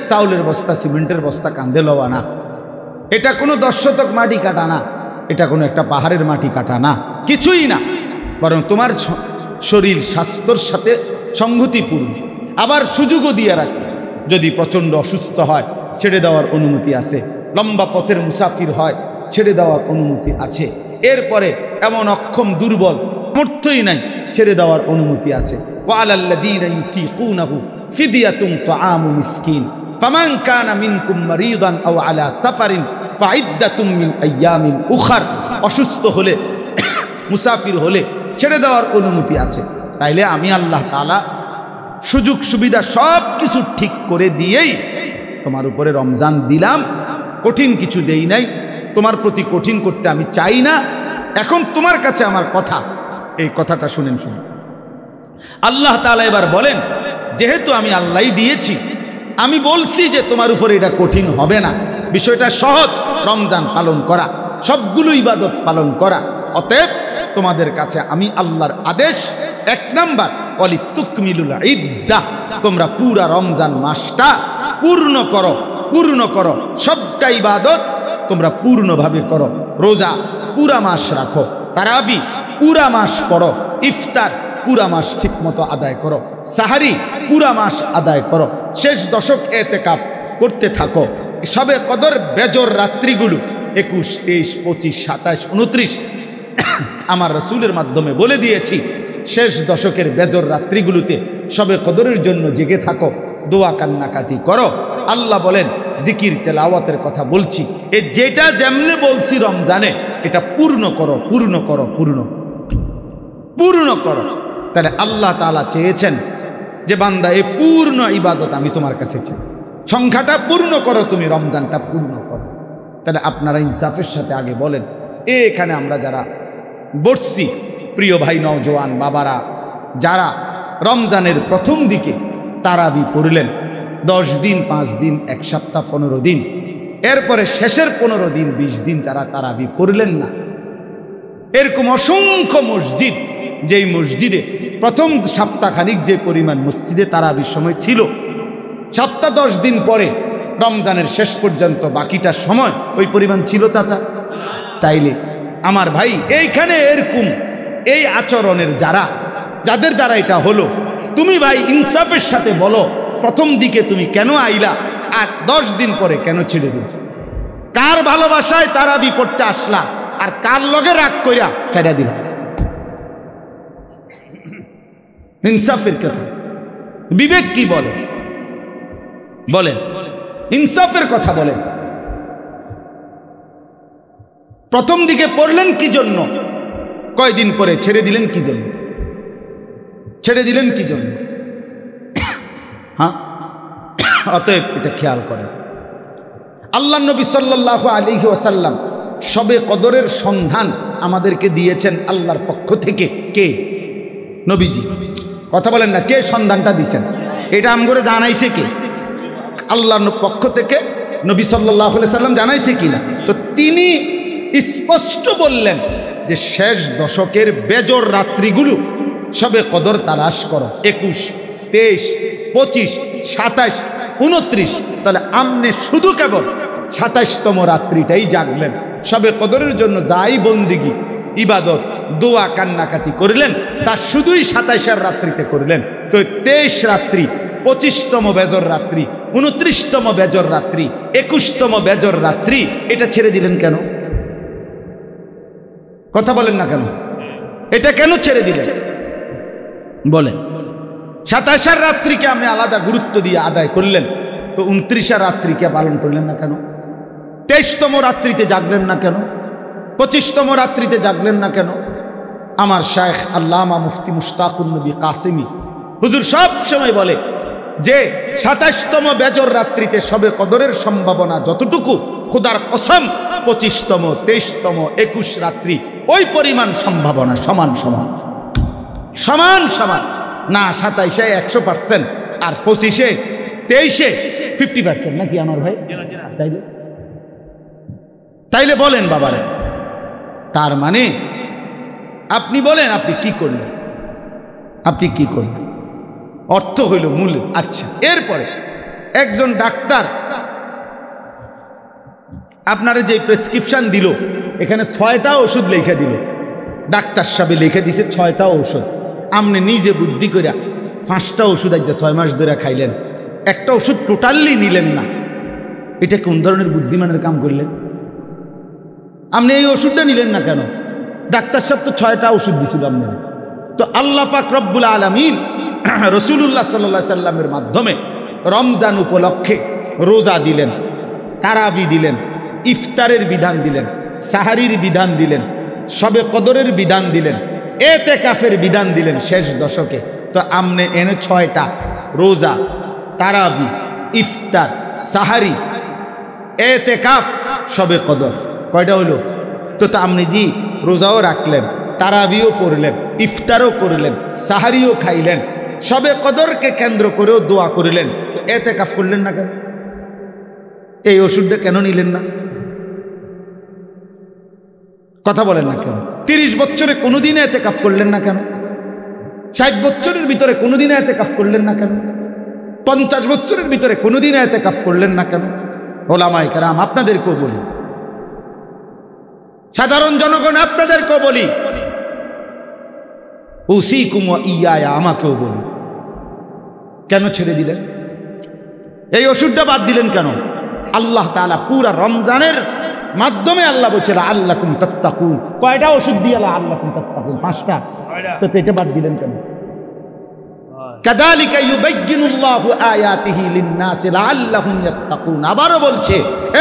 চাউলের বস্তা, সিমেন্টের বস্তা কাঁধে লওয়া না, এটা কোনো 10 শতক মাটি কাটা না, এটা কোনো একটা পাহাড়ের মাটি কাটা না, কিছুই না। বরং তোমার শরীর স্বাস্থ্যর সাথে সংগতিপূর্ণ। আবার সুযোগও দিয়ে রাখছে, যদি প্রচণ্ড অসুস্থ হয় ছেড়ে দেওয়ার অনুমতি আছে, লম্বা পথের মুসাফির হয় ছেড়ে দেওয়ার অনুমতি আছে, এরপরে এমন অক্ষম দুর্বল সামর্থ্যই নাই ছেড়ে দেওয়ার অনুমতি আছে। ওয়ালাল্লাযীনা ইউতীকুনাহু ফিদিয়াতুন তুআমু মিসকিন ফামান কানা মিনকুম মারিদান আও আলা সাফারিন ফাইদ্দাতুম মিন আইয়ামিন উখার। অসুস্থ হলে, মুসাফির হলে ছেড়ে দেওয়ার অনুমতি আছে। তাইলে আমি আল্লাহ তাআলা সুযোগ সুবিধা সব কিছু ঠিক করে দিয়েই তোমার উপরে রমজান দিলাম, কঠিন কিছু দেই নাই। তোমার প্রতি কঠিন করতে আমি চাই না। এখন তোমার কাছে আমার কথা, এই কথাটা শুনেন, শুনুন। আল্লাহ তাআলা এবার বলেন, যেহেতু আমি আল্লাহই দিয়েছি, আমি বলছি যে তোমার উপরে এটা কঠিন হবে না, বিষয়টা সহজ, রমজান পালন করা, সবগুলো ইবাদত পালন করা। অতএব তোমাদের কাছে আমি আল্লাহর আদেশ 1 নাম্বার, ওয়ালিতুকমিলুল ইদ্দাহ, তোমরা পুরা রমজান মাসটা পূর্ণ করো, পূর্ণ করো, সবটা ইবাদত তোমরা পূর্ণভাবে করো। রোজা পুরা মাস রাখো, তারাবি পুরা মাস পড়ো, ইফতার পুরা মাস ঠিক মতো আদায় করো, সাহারি পুরা মাস আদায় করো, শেষ দশক এতেকাফ করতে থাকো। সবে কদর বেজর রাত্রিগুলো 21, 23, 25, 27, 29 আমার রাসূলের মাধ্যমে বলে দিয়েছি। শেষ দশকের বেজর রাত্রিগুলোতে সবে কদরের জন্য জেগে থাকো, দোয়া কান্নাকাটি করো। আল্লাহ বলেন, জিকির তেলাওয়াতের কথা বলছি, এ যেটা যেমনে বলছি রমজানে এটা পূর্ণ করো, পূর্ণ করো, পূর্ণ পূর্ণ করো। তাহলে আল্লাহ তাআলা চেয়েছেন যে বান্দা এই পূর্ণ ইবাদত আমি তোমার কাছে চাই, সংখ্যাটা পূর্ণ করো, তুমি রমজানটা পূর্ণ করো। তাহলে আপনারা ইনসাফের সাথে আগে বলেন, এখানে আমরা যারা বসছি, প্রিয় ভাই নওজোয়ান বাবারা, যারা রমজানের প্রথম দিকে তারাবি পড়লেন 10 দিন, 5 দিন, 1 সপ্তাহ, 15 দিন, এরপরে শেষের 15 দিন, 20 দিন যারা তারাবি পড়লেন না, এরকম অসংখ্য মসজিদ, যেই মসজিদে প্রথম সপ্তাহখানিক যে পরিমাণ মসজিদে তারাবির সময় ছিল, সপ্তাহ 10 দিন পরে রমজানের শেষ পর্যন্ত বাকিটা সময় ওই পরিমাণ ছিল চাচা? তাইলে আমার ভাই এইখানে এরকম এই আচরণের যাদের দ্বারা এটা হলো, তুমি ভাই ইনসাফের সাথে বলো, প্রথম দিকে তুমি কেন আইলা আর 10 দিন পরে কেন ছেড়ে দিল? কার ভালোবাসায় তারাবি পড়তে আসলা আর কার লগে রাগ কইরা ছেড়ে দিলা? ইনসাফের কথা, বিবেক কি বলে? বলেন, ইনসাফের কথা বলেন। প্রথম দিকে পড়লেন কি জন্য? কয়দিন পরে ছেড়ে দিলেন কি জন্য? ছেড়ে দিলেন কি জন্য? হ্যাঁ, অতএব এটা খেয়াল করেন। আল্লাহ নবী সাল্লাল্লাহু আলাইহি ওয়াসাল্লাম শবে কদরের সন্ধান আমাদেরকে দিয়েছেন আল্লাহর পক্ষ থেকে। কে? নবীজি। কথা বলেন না, কে সন্ধানটা দিয়েছেন? এটা আমগরে জানাইছে কে? আল্লাহর পক্ষ থেকে নবী সাল্লাল্লাহু আলাইহি ওয়াসাল্লাম জানাইছে কিনা? তো তিনি স্পষ্ট বললেন যে শেষ দশকের বেজর রাত্রিগুলো শবে কদর তালাশ করো। 21, 23, 25, 27, 29। তাহলে আমনে শুধু কেবল 27তম রাত্রিটাই জাগলেন। শবে কদরের জন্য যাই বন্দিগি, ইবাদত, দোয়া, কান্নাকাটি করলেন, তা শুধুই 27 রাত্রিতে করলেন। তো 23 রাত্রি, 25তম বেজর রাত্রি, 29তম বেজর রাত্রি, 21তম বেজর রাত্রি, এটা ছেড়ে দিলেন কেন? কথা বলেন না কেন? এটা কেন ছেড়ে দিলেন বলেন? 27 রাত্রিকে আপনি আলাদা গুরুত্ব দিয়ে আদায় করলেন, তো 29 রাত্রিকে পালন করলেন না কেন? 23তম রাত্রিতে জাগলেন না কেন? 25তম রাত্রিতে জাগলেন না কেন? আমার শায়েখ আল্লামা মুফতি মুশতাকুন নবী কাসেমি হুজুর সব সময় বলে যে 27তম বেজর রাত্রিতে শবে কদরের সম্ভাবনা যতটুকু, খোদার কসম 25তম, 23তম, 21 রাত্রি ওই পরিমাণ সম্ভাবনা সমান সমান সমান সমান না। 27-এ 100% আর 25-এ 23-এ 50%, নাকি আমার ভাই? তাইলে বলেন বাবারে, তার মানে আপনি বলেন আপনি কি করলেন? আপনি কি করলেন? অর্থ হইল মূল। আচ্ছা, এরপরে একজন ডাক্তার আপনারা যে প্রেসক্রিপশন দিল, এখানে 6টা ওষুধ লিখে দিল, ডাক্তার সাহেব লিখে দিছে 6টা ওষুধ। আপনি নিজে বুদ্ধি করে 5টা ওষুধ আজ 6 মাস ধরে খাইলেন, একটা ওষুধ টোটালি নিলেন না। এটা কোন ধরনের বুদ্ধিমানের কাম করলেন? আপনি এই ওষুধটা নিলেন না কেন? ডাক্তার সাহেব তো 6টা ওষুধ দিছিল আপনার। তো আল্লাহ পাক রব্বুল আলামিন রাসূলুল্লাহ সাল্লাল্লাহু আলাইহি সাল্লামের মাধ্যমে রমজান উপলক্ষে রোজা দিলেন, তারাবি দিলেন, ইফতারের বিধান দিলেন, সাহারির বিধান দিলেন, শবে কদরের বিধান দিলেন, এতেকাফের বিধান দিলেন শেষ দশকে। তো আমনে এনে 6টা রোজা, তারাবি, ইফতার, সাহারি, এতেকাফ, শবে কদর, কয়টা হলো? তো আপনি জি রোজাও রাখলেন, তারাবিও পড়লেন, ইফতারও করলেন, সাহারিও খাইলেন, শবে কদরকে কেন্দ্র করেও দোয়া করলেন, তো এতেকাফ করলেন না কেন? এই ওষুধটা কেন নিলেন না? কথা বলেন না কেন? 30 বছরে কোনোদিনে এতেকাফ করলেন না কেন? 60 বছরের ভিতরে কোনোদিনে এতেকাফ করলেন না কেন? 50 বছরের ভিতরে কোনোদিনে এতেকাফ করলেন না কেন? ওলামায়ে কেরাম আপনাদেরকেও বলি, সাধারণ জনগণ আপনাদেরকেও বলি, উসিকুম ওয়া ইয়া, আমাকেও বলি, কেন ছেড়ে দিলেন? এই ওষুধটা বাদ দিলেন কেন? আল্লাহ তাআলা পুরা রমজানের মাধ্যমে আল্লাহ বলছে লাআল্লাকুম তাত্তাকুন। কয়টা ওষুধ দিয়ে লাআল্লাকুম তাত্তাকুন? 5টা। তো এটা বাদ দিলেন কেন? কাযালিকা ইউবাইয়িনুল্লাহু আয়াতিহি লিন-নাসি লাআল্লাহুম ইয়াত্তাকুন। আবারও বলছে,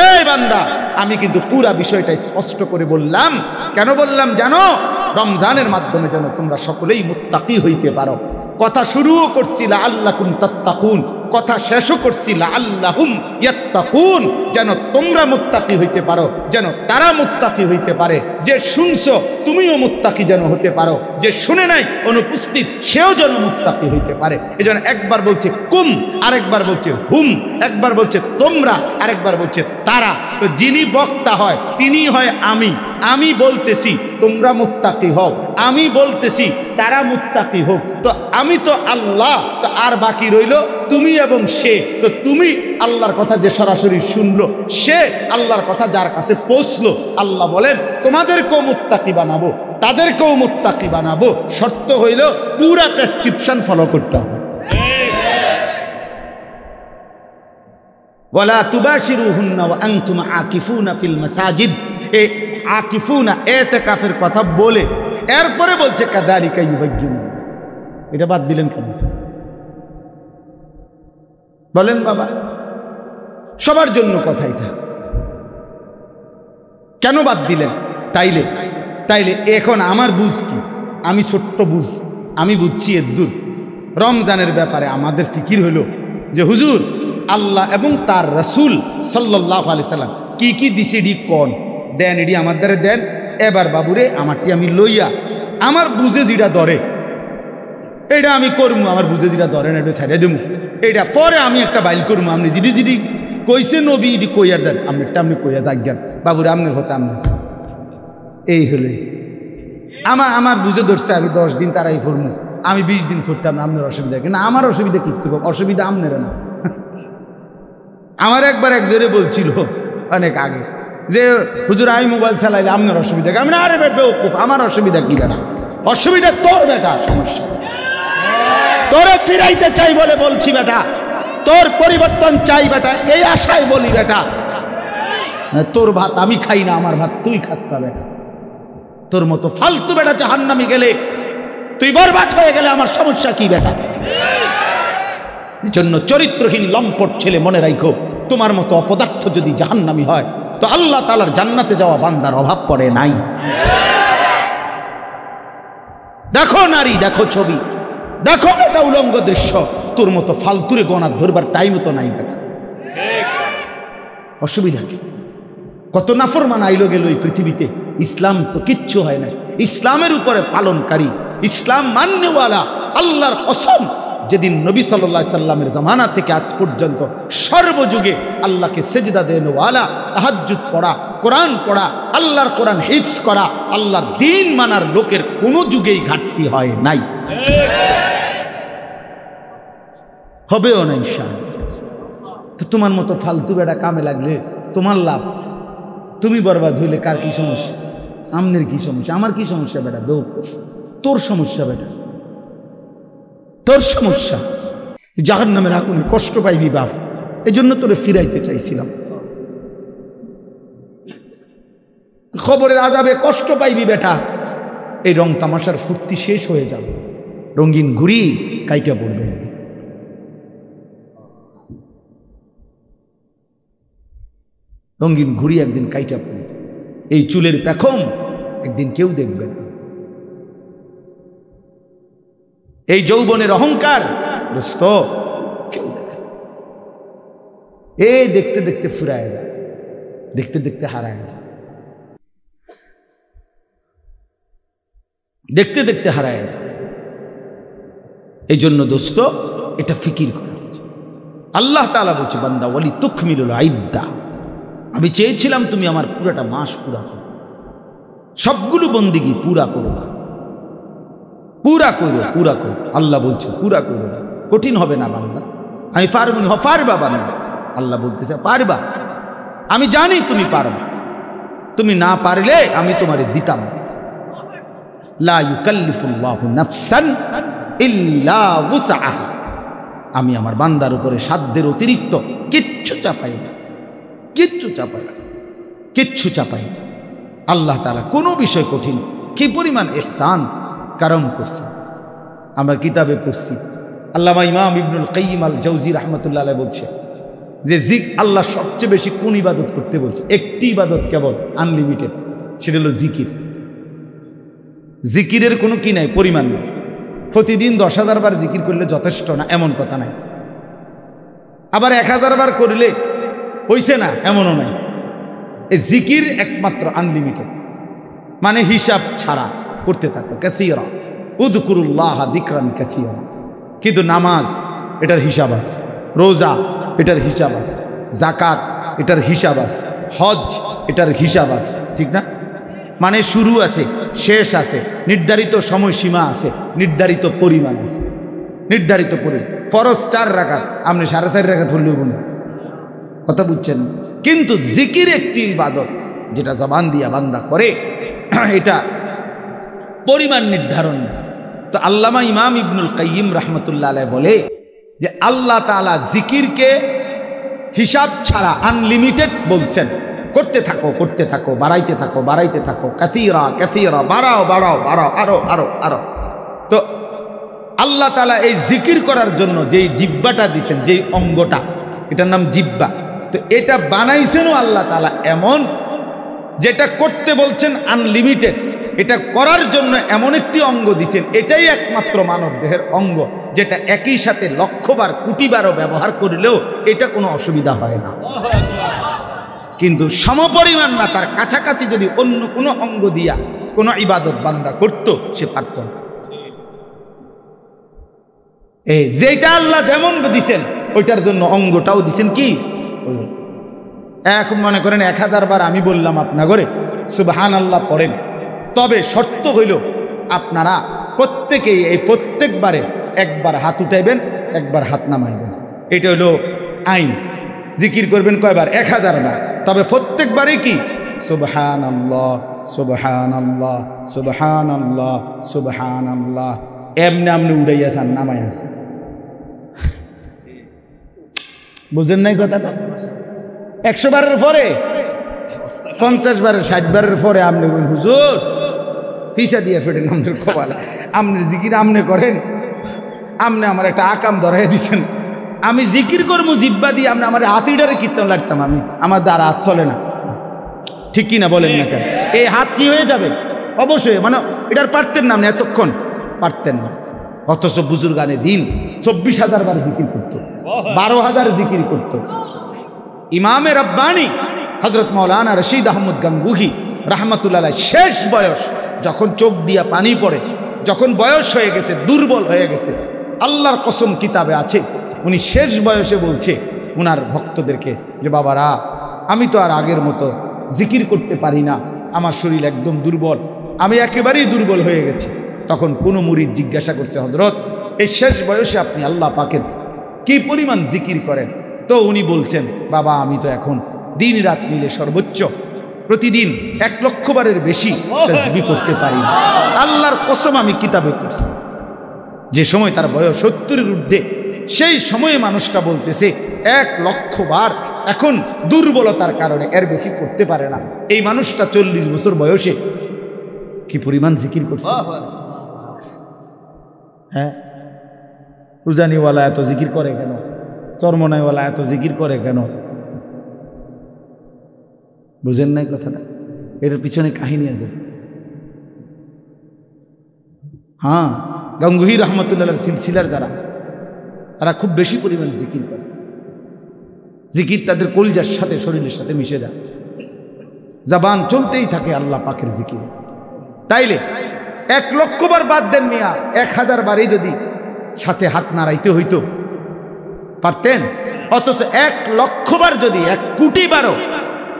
এই বান্দা, আমি কিন্তু পুরা বিষয়টা স্পষ্ট করে বললাম। কেন বললাম জানো? রমজানের মাধ্যমে যেন তোমরা সকলেই মুত্তাকি হইতে পারো। কথা শুরুও করছি লাআল্লাকুম তাত্তাকুন, কথা শেষও করছি লাআল্লাহুম ইয়াত্তাকুন, যেন তোমরা মুত্তাকি হইতে পারো, যেন তারা মুত্তাকি হইতে পারে। যে শুনছো তুমিও মুত্তাকি যেন হতে পারো, যে শুনে নাই অনুপস্থিত সেও যেন মুত্তাকি হইতে পারে। এজন্য একবার বলছে কুম, আরেকবার বলছে হুম, একবার বলছে তোমরা, আরেকবার বলছে তারা। তো যিনি বক্তা হয় তিনি হয় আমি, আমি বলতেছি তোমরা মুত্তাকি হও, আমি বলতেছি তারা মুত্তাকি হোক, তো আমি তো আল্লাহ, তো আর বাকি রইল তুমি এবং সে। তো তুমি আল্লাহর কথা যে সরাসরি শুনলো, সে আল্লাহর কথা যার কাছে পৌঁছলো, আল্লাহ বলেন তোমাদেরকেও মুত্তাকি বানাবো, তাদেরকেও মুত্তাকি বানাবো, শর্ত হইল পুরা প্রেসক্রিপশন ফলো করতে হবে। ওয়ালা তুবাশিরুহুন্না ওয়া আনতুম আকিফুনা ফিল মাসাজিদ, এই আকিফুনা ইতিকাফের কথা বলে এরপরে বলছে কাযালিকা ইউবাইয়িনু। এটা বাদ দিলেন কেন বলেন বাবা? সবার জন্য কথা এটা, কেন বাদ দিলেন? তাইলে এখন আমার বুঝ কি? আমি ছোট্ট বুঝ, আমি বুঝছি এদ্দুর। রমজানের ব্যাপারে আমাদের ফিকির হইল যে হুজুর আল্লাহ এবং তার রাসূল সাল্লাল্লাহু আলাইহি সাল্লাম কি কি দিছে ডি কোন দেন, এডি আমার দ্বারা দেন। এবার বাবুরে আমারটি আমি লইয়া আমার বুঝে যেটা ধরে এটা আমি করবো, আমার বুঝে যেটা ধরে না এটা ছাড়িয়ে দেবো, এটা পরে আমি একটা বাইল করবো। আপনি জিডি কইছে নবী ইডি কইয়া দেন, আপনারটা আপনি কইয়া যাজ্ঞান বাবুরে আপনার হতে আপনি এই হলে আমার বুঝে ধরছে আমি 10 দিন তারাই ফুরমু, আমি 20 দিন ফুরতাম না, আপনার অসুবিধা না। আমার অসুবিধা কিন্তু অসুবিধা আপনার না। আমার একবার একজনে বলছিল অনেক আগে যে হুজুর আমি মোবাইল চালাইলে আপনার অসুবিধা, আমি না আরে বেউকুফ, আমার অসুবিধা কি বেটা? অসুবিধা তোর বেটা, সমস্যা তোরে ফিরাইতে চাই বলে বলছি বেটা, তোর পরিবর্তন চাই বেটা, এই আশায় বলি বেটা। তোর ভাত আমি খাই না, আমার ভাত তুই খাস না বেটা। তোর মতো ফালতু বেটা জাহান্নামে গেলে, তুই বরবাদ হয়ে গেলে আমার সমস্যা কি বেটা? জন্য চরিত্রহীন লম্পট ছেলে মনে রাখো, তোমার মতো অপদার্থ যদি জাহান্নামী হয় তো আল্লাহ তাআলার জান্নাতে যাওয়া বান্দার অভাব পড়ে নাই। দেখো নারী, দেখো ছবি, দেখো এটা উলঙ্গ দৃশ্য, তোর মতো ফালতুরে গণার ধরবার টাইমও তো নাই বেটা। অসুবিধা কি? কত নাফরমান আইলো গেল এই পৃথিবীতে, ইসলাম তো কিচ্ছু হয় না। ইসলামের উপরে পালনকারী, ইসলাম মান্যওয়ালা, আল্লাহর কসম যেদিন নবী সাল্লাল্লাহু আলাইহি সাল্লামের জামানা থেকে আজ পর্যন্ত সর্বযুগে আল্লাহকে সেজদা দেনওয়ালা, তাহাজ্জুদ পড়া, কোরআন পড়া, আল্লাহর কোরআন হিফজ করা, আল্লাহর দ্বীন মানার লোকের কোনো যুগেই ঘাটতি হয় নাই, হবেও না ইনশাআল্লাহ। তো তোমার মতো ফালতু বেটা কামে লাগলে তোমার লাভ, তুমি বরবাদ হইলে কার কি সমস্যা? আমনের কি সমস্যা? আমার কি সমস্যা বেটা? বেউকুফ, তোর সমস্যা বেটা, তোর সমস্যা। জাহান্নামের আগুনে কষ্ট পাইবি বাপ, এই জন্য তোরে ফিরাইতে চাইছিলাম। খবরের আজাবে কষ্ট পাইবি বেটা, এই রং তামাশার ফুর্তি শেষ হয়ে যাবে, রঙিন ঘুড়ি কাইটা পড়বে। রঙিন ঘুড়ি একদিন কাইটা পড়বে, এই চুলের পেখম একদিন কেউ দেখবে না, এই যৌবনের অহংকার দোস্ত কেউ দেখে। এই দেখতে দেখতে ফুরায় যায়, দেখতে দেখতে হারায় যায়, দেখতে দেখতে হারায় যায়। এই জন্য দোস্ত এটা ফিকির করা হচ্ছে। আল্লাহ তাআলা বলছে বান্দা ওয়ালি তুকমিলুল ইদ্দা, আমি চেয়েছিলাম তুমি আমার পুরাটা মাস পুরা করো, সবগুলো বন্দিগি পুরা করো, পুরা করো, পুরা করো। আল্লাহ বলছে পুরা করো, কঠিন হবে না বান্দা, আমি পারবো না। পারবা বান্দা, আল্লাহ বলতেছে পারবা, আমি জানি তুমি পারবা, তুমি না পারলে আমি তোমারে দিতাম। লা ইউকাল্লিফুল্লাহু নাফসান ইল্লা উসআহা, আমি আমার বান্দার উপরে সাধ্যের অতিরিক্ত কিচ্ছু চাপাই না, কিচ্ছু চাপাই না, কিচ্ছু চাপাই না। আল্লাহ তাআলা কোনো বিষয় কঠিন, কি পরিমাণ ইহসান কারম করছে। আমরা কিতাবে পড়ছি, আল্লামা ইমাম ইবনুল কাইয়িম আল জাওজি রাহমাতুল্লাহ আলাইহি বলছে যে আল্লাহ সবচেয়ে বেশি কোন ইবাদত করতে বলছে? একটি ইবাদত কেবল, আনলিমিটেড, সেটা হলো জিকির। জিকিরের কোনো কি নাই, পরিমাণ নেই। প্রতিদিন 10,000 বার জিকির করলে যথেষ্ট না এমন কথা নাই, আবার 1000 বার করলে হইছে না এমনও নাই। এই জিকির একমাত্র আনলিমিটেড, মানে হিসাব ছাড়া করতে থাকো। কাসীরা উযকুরুল্লাহ যিকরান কাসীরা, কিন্তু নামাজ এটার হিসাব আছে, রোজা এটার হিসাব আছে, যাকাত এটার হিসাব আছে, হজ এটার হিসাব আছে, ঠিক না? মানে শুরু আছে, শেষ আছে, নির্ধারিত সময়সীমা আছে, নির্ধারিত পরিমাণ আছে, নির্ধারিত পরিমাণ। ফরজ 4 রাকাত, আপনি 4.5 রাকাত পড়লেও কোনো কথা বুঝছেন। কিন্তু জিকির একটি ইবাদত যেটা জবান দিয়া বান্দা করে, এটা পরিমাণ নির্ধারণ না। তো আল্লামা ইমাম ইবনুল কাইয়িম রাহমাতুল্লাহ আলাইহি বলে যে আল্লাহ তাআলা জিকিরকে হিসাব ছাড়া আনলিমিটেড বলছেন, করতে থাকো করতে থাকো, বাড়াইতে থাকো বাড়াইতে থাকো, কাসীরা কাসীরা, বাড়াও বাড়াও বাড়াও, আরো আরো আরো। তো আল্লাহ তাআলা এই জিকির করার জন্য যেই জিহ্বাটা দিয়েছেন, যেই অঙ্গটা, এটার নাম জিহ্বা। তো এটা বানাইছেনও আল্লাহ তাআলা এমন, যেটা করতে বলছেন আনলিমিটেড, এটা করার জন্য এমন একটি অঙ্গ দিছেন, এটাই একমাত্র মানব দেহের অঙ্গ যেটা একই সাথে লক্ষবার কোটিবারও ব্যবহার করলেও এটা কোনো অসুবিধা হয় না। কিন্তু সমপরিমাণ না, তার কাছাকাছি যদি অন্য কোনো অঙ্গ দিয়া কোনো ইবাদত বান্দা করত, সে পারত না। এই যেটা আল্লাহ যেমন দিছেন ওইটার জন্য অঙ্গটাও দিছেন কি। এখন মনে করেন 1000 বার আমি বললাম আপনার ঘরে সুবহানাল্লাহ পড়েন, তবে শর্ত হইল আপনারা প্রত্যেকেই এই প্রত্যেকবারে একবার হাত উঠাইবেন, একবার হাত নামাইবেন। এটা হইল আইন। জিকির করবেন কয়বার? 1000 বার। তবে প্রত্যেকবারে কি সুবহানাল্লাহ সুবহানাল্লাহ সুবহানাল্লাহ সুবহানাল্লাহ, এমনি আমনি উড়াইয়াছেন, নামাই আছে। বুঝেন নাই কথাটা? 100 বারের পরে 50 বারের 60 বারের পরে আপনি হুজুর পিছা দিয়ে ফেটেন আমাদের কপালে, আপনি জিকির আমনে করেন, আপনি আমার একটা আকাম ধরাই দিচ্ছেন। আমি জিকির করবো জিব্বা দিয়ে, আপনি আমার হাতিটারে কীর্তন লাগতাম, আমি আমার দ্বারা হাত চলে না। ঠিক কিনা বলেন না কেন? এই হাত কি হয়ে যাবে? অবশ্যই, মানে এটার পারতেন না, আপনি এতক্ষণ পারতেন না। অথচ বুজুর্গানে দিন 24,000 বার জিকির করতো, 12,000 জিকির করতো। ইমামে রব্বানি হযরত মাওলানা রশিদ আহমদ গাঙ্গুহি রাহমাতুল্লাহ আলাইহি শেষ বয়স, যখন চোখ দিয়া পানি পড়ে, যখন বয়স হয়ে গেছে, দুর্বল হয়ে গেছে, আল্লাহর কসম কিতাবে আছে, উনি শেষ বয়সে বলছে উনার ভক্তদেরকে যে বাবারা, আমি তো আর আগের মতো জিকির করতে পারি না, আমার শরীর একদম দুর্বল, আমি একেবারেই দুর্বল হয়ে গেছি। তখন কোনো মুরিদ জিজ্ঞাসা করছে, হযরত এই শেষ বয়সে আপনি আল্লাহ পাকের কি পরিমাণ জিকির করেন? তো উনি বলছেন, বাবা আমি তো এখন দিন রাত মিলে সর্বোচ্চ প্রতিদিন 1 লক্ষ বারের বেশি তাসবিহ করতে পারি না। আল্লাহর কসম আমি কিতাবে পড়ছি। যে সময় তার বয়স 70-এর ঊর্ধ্বে, সেই সময়ে মানুষটা বলতেছে 1 লক্ষ বার, এখন দুর্বলতার কারণে এর বেশি করতে পারে না। এই মানুষটা 40 বছর বয়সে কি পরিমাণ জিকির করছে। হ্যাঁ, উজানিওয়ালা এত জিকির করে কেন? চরমনাইওয়ালা এত জিকির করে কেন? বুঝেন নাই কথাটা? এর পিছনে কাহিনী আছে। হ্যাঁ, গাঙ্গুহি রহমতুল্লাহর সিলসিলার যারা, তারা খুব বেশি পরিমাণ জিকির করে। জিকির তাদের কলিজার সাথে, শরীরের সাথে মিশে যায়, জবান চলতেই থাকে আল্লাহ পাকের জিকির। তাইলে 1 লক্ষ বার বাদ দেন মিয়া, 1000 বারই যদি সাথে হাত নাড়াইতে হইতো পারতেন। অথচ 1 লক্ষ বার যদি 1 কোটি বারও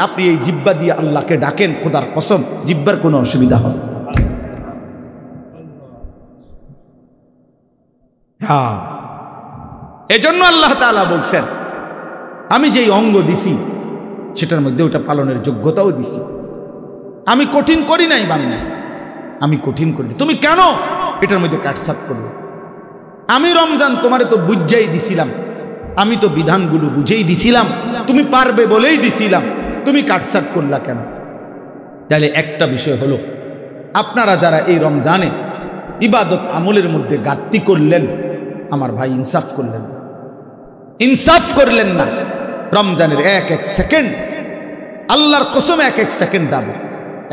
আপনি এই জিহ্বা দিয়ে আল্লাহকে ডাকেন, খোদার কসম জিহ্বার কোনো অসুবিধা হবে না। হ্যাঁ, এজন্য আল্লাহ তাআলা বলছেন, আমি যেই অঙ্গ দিছি সেটার মধ্যে ওটা পালনের যোগ্যতাও দিছি। আমি কঠিন করি নাই বান্দা, আমি কঠিন করি। তুমি কেন এটার মধ্যে কাটছাট করবে? আমি রমজান তোমারে তো বুঝাই দিছিলাম, আমি তো বিধানগুলো বুঝেই দিছিলাম, তুমি পারবে বলেই দিছিলাম, তুমি কাটছাট করলা কেন? তাহলে একটা বিষয় হলো, আপনারা যারা এই রমজানে ইবাদত আমলের মধ্যে ঘাটতি করলেন, আমার ভাই ইনসাফ করলেন না, ইনসাফ করলেন না। রমজানের 1 সেকেন্ড, আল্লাহর কসম 1 সেকেন্ড দাম,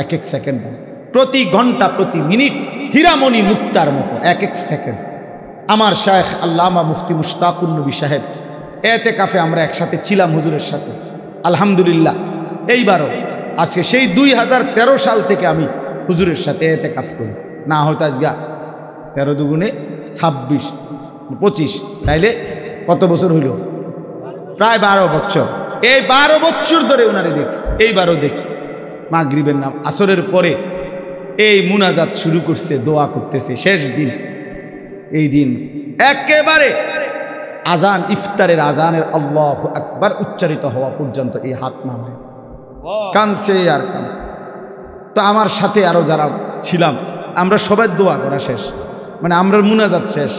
1 সেকেন্ড দাম, প্রতি ঘন্টা প্রতি মিনিট হীরামণি মুক্তার মতো 1 সেকেন্ড। আমার শায়েখ আল্লামা মুফতি মুশতাকুর নবী সাহেব এতেকাফে আমরা একসাথে ছিলাম হুজুরের সাথে, আলহামদুলিল্লাহ। এইবারও আজকে সেই 2013 সাল থেকে আমি হুজুরের সাথে এতেকাফ করি, না হয়তো আজকে 13 দুগুণে 26 25, তাইলে কত বছর হইল? প্রায় 12 বছর। এই 12 বছর ধরে ওনারে দেখছি, এইবারও দেখছি। মাগরিবের নাম আসরের পরে এই মুনাজাত শুরু করছে, দোয়া করতেছে। শেষ দিন, এই দিন একেবারে আজান, ইফতারের আজানের আল্লাহু আকবার উচ্চারিত হওয়া পর্যন্ত এই হাত নামায় কানছে আর কানছে। তো আমার সাথে আরো যারা ছিলাম আমরা সবাই দোয়া করা শেষ, মানে আমরা মুনাজাত শেষ,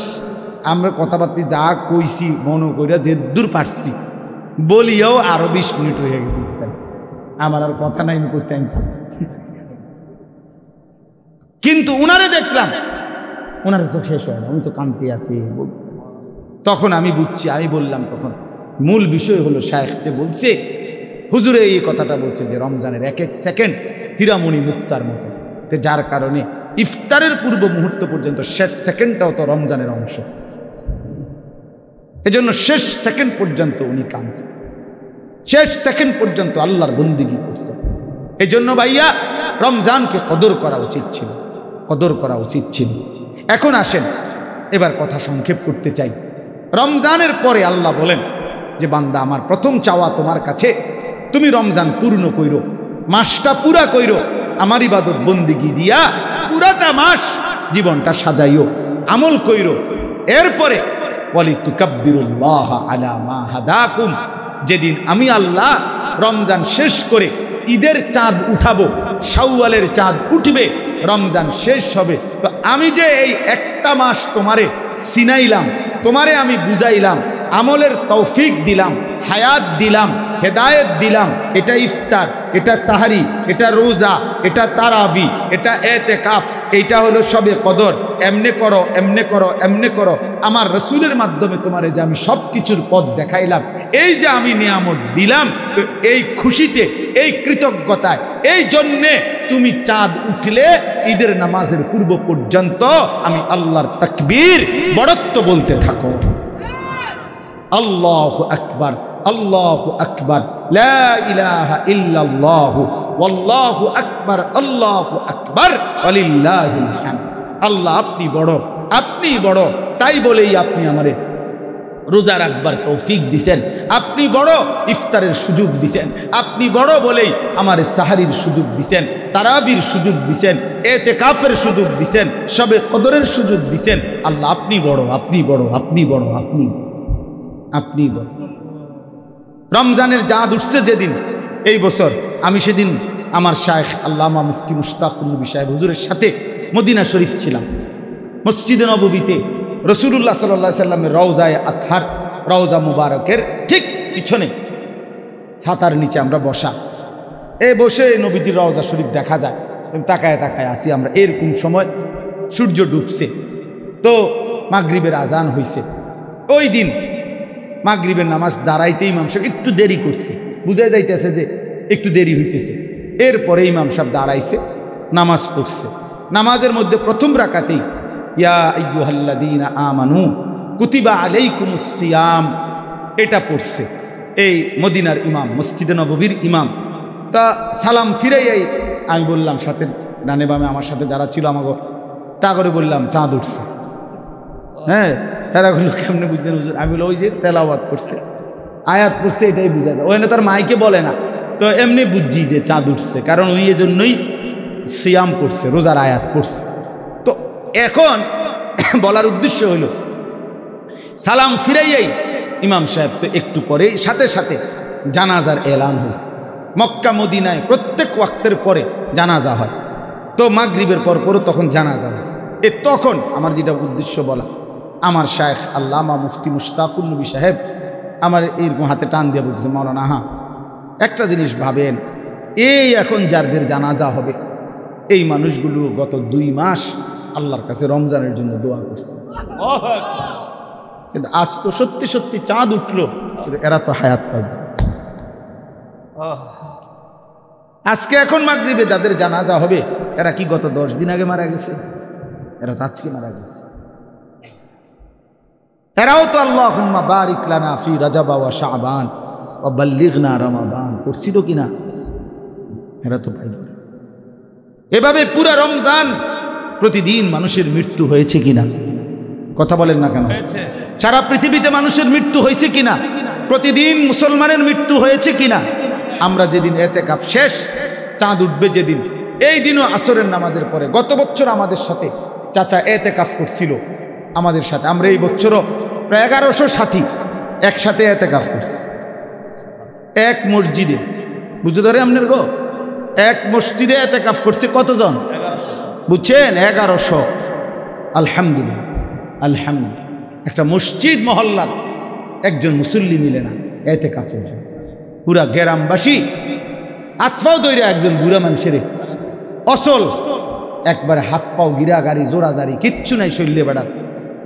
আমরা কথাবার্তা যা কইছি মনে কইরা যে দূর পারছি বলিয়াও আরো 20 মিনিট হয়ে গেছে। আমার আর কথা নাই, আমি করতে কিন্তু উনারে দেখলাম ওনারা তো শেষ হয় না, আমি তো কানতে আছি। তখন আমি বুঝছি, আমি বললাম তখন মূল বিষয় হলো শায়েখ যে বলছে, হুজুরে এই কথাটা বলছে যে রমজানের এক এক সেকেন্ড হীরামণি মুক্তার মতো, যার কারণে ইফতারের পূর্ব মুহূর্ত পর্যন্ত শেষ সেকেন্ডটাও তো রমজানের অংশ। এজন্য শেষ সেকেন্ড পর্যন্ত উনি কাঁদছেন, শেষ সেকেন্ড পর্যন্ত আল্লাহর বন্দিগি করছেন। এই জন্য ভাইয়া রমজানকে কদর করা উচিত ছিল, কদর করা উচিত ছিল। এখন আসেন এবার কথা সংক্ষেপ করতে চাই। রমজানের পরে আল্লাহ বলেন যে বান্দা আমার প্রথম চাওয়া তোমার কাছে, তুমি রমজান পূর্ণ কইরো, মাসটা পুরা কইরো, আমার ইবাদত বন্দিগি দিয়া পুরাটা মাস জীবনটা সাজাইও, আমল কইরো। এরপরে ওয়ালিতুকাব্বিরুল্লাহ আলা মা হাদাকুম, যেদিন আমি আল্লাহ রমজান শেষ করে ঈদের চাঁদ উঠাবো, শাওয়ালের চাঁদ উঠবে, রমজান শেষ হবে, তো আমি যে এই একটা মাস তোমারে সিনাইলাম, তোমারে আমি বুঝাইলাম, আমলের তৌফিক দিলাম, হায়াত দিলাম, হেদায়েত দিলাম, এটা ইফতার, এটা সাহারি, এটা রোজা, এটা তারাবি, এটা এতেকাফ, এইটা হলো সবে কদর, এমনে করো এমনে করো এমনে করো, আমার রসুলের মাধ্যমে তোমারে যে আমি সব কিছুর পথ দেখাইলাম, এই যে আমি নিয়ামত দিলাম, তো এই খুশিতে, এই কৃতজ্ঞতায়, এই জন্যে তুমি চাঁদ উঠলে ঈদের নামাজের পূর্ব পর্যন্ত আমি আল্লাহর তাকবীর বড়ত্ব বলতে থাকো, আল্লাহু আকবার, আল্লাহু আকবার, লা ইলাহা ইল্লাল্লাহু ওয়াল্লাহু আকবার, আল্লাহু আকবার ওয়ালিল্লাহিল হামদ। আল্লাহ আপনি বড়, আপনি বড়, তাই বলেই আপনি আমারে রোজা রাখবার তৌফিক দিছেন, আপনি বড় ইফতারের সুযোগ দিছেন, আপনি বড় বলেই আমার সাহারির সুযোগ দিছেন, তারাবির সুযোগ দিছেন, এতেকাফের সুযোগ দিছেন, সবে কদরের সুযোগ দিছেন। আল্লাহ আপনি বড়, আপনি বড়, আপনি বড়, আপনি আপনি বড়। রমজানের চাঁদ উঠছে যেদিন, এই বছর আমি সেদিন আমার শায়েখ আল্লামা মুফতি মুশতাকুর নবী সাহেব হুজুরের সাথে মদিনা শরীফ ছিলাম। মসজিদে নববীতে রাসূলুল্লাহ সাল্লাল্লাহু আলাইহি সাল্লামের রওজায়ে আতহার, রওজা মুবারকের ঠিক পিছনে ছাতার নিচে আমরা বসা, বসে নবীজির রওজা শরীফ দেখা যায়, তাকায় তাকায় আসি আমরা। এরকম সময় সূর্য ডুবছে, তো মাগরিবের আজান হইছে। ওই দিন মাগরিবের নামাজ দাঁড়াইতে ইমাম সাহেব একটু দেরি করছে, বুঝা যাইতেছে যে একটু দেরি হইতেছে। এরপরে ইমাম সাহেব দাঁড়াইছে, নামাজ পড়ছে। নামাজের মধ্যে প্রথম রাকাতেই ইয়া আইয়ুহাল্লাযীনা আমানু কুতিবা আলাইকুমুস সিয়াম, এটা পড়ছে এই মদিনার ইমাম, মসজিদে নববীর ইমাম। তা সালাম ফিরাইয়াই আমি বললাম, সাথে ডানে বামে আমার সাথে যারা ছিল আমাকে, তা করে বললাম চাঁদ উঠছে। হ্যাঁ, এরা বললো কেমনে বুঝলেন হুজুর? আমি বললো ওই যে তেলাওয়াত করছে, আয়াত পড়ছে, এটাই বুঝা যায়। ওই না তার মাইকে বলে না, তো এমনি বুঝছি যে চাঁদ উঠছে, কারণ ওই এজন্যই সিয়াম করছে, রোজার আয়াত পড়ছে। তো এখন বলার উদ্দেশ্য হইল, সালাম ফিরাইয়াই ইমাম সাহেব তো একটু পরে সাথে সাথে জানাজার এলান হয়েছে। মক্কা মদিনায় প্রত্যেক ওয়াক্তের পরে জানাজা হয়, তো মাগরিবের পর পরও তখন জানাজা হয়েছে। তখন আমার যেটা উদ্দেশ্য বলা, আমার শায়েখ আল্লামা মুফতি মুশতাকুর নবী সাহেব আমার এইরকম হাতে টান দিয়ে বলছে, মাওলানা হ্যাঁ একটা জিনিস ভাবেন, এই এখন যাদের জানাজা হবে এই মানুষগুলো গত 2 মাস আল্লাহর কাছে রমজানের জন্য দোয়া করছে, কিন্তু আজ তো সত্যি সত্যি চাঁদ উঠলো, এরা তো হায়াত পাবে। আজকে এখন মাগরিবে যাদের জানাজা হবে এরা কি গত 10 দিন আগে মারা গেছে? এরা তো আজকে মারা গেছে। এরাও তো আল্লাহুম্মা বারিক লানা ফি রাজাব ওয়া শাবান ওয়া বাল্লিগনা রমাদান পড়ছিল কিনা? এরা তো পাইল। এভাবে পুরো রমজান প্রতিদিন মানুষের মৃত্যু হয়েছে কিনা? কথা বলেন না কেন? সারা পৃথিবীতে মানুষের মৃত্যু হয়েছে কিনা? প্রতিদিন মুসলমানের মৃত্যু হয়েছে কিনা? আমরা যেদিন এতেকাফ শেষ চাঁদ উঠবে যেদিন, এই দিনও আসরের নামাজের পরে। গত বছর আমাদের সাথে চাচা এতেকাফ করছিল আমাদের সাথে, আমরা এই বছরও প্রায় 1100 সাথী একসাথে এতেকাফ করছি এক মসজিদে। বুঝতে ধরে আপনার গো, এক মসজিদে এতেকাফ করছে কতজন বুঝছেন? 1100। আলহামদুলিল্লাহ আলহামদুলিল্লাহ। একটা মসজিদ মহল্লার একজন মুসল্লি মিলে না এতেকাফের জন্য, পুরা গ্রামবাসী হাতপাও দইরা একজন বুড়া মানুষের অসল একবারে হাত পাও গিরাগাড়ি জোড়াজারি কিচ্ছু নাই, শৈল্যে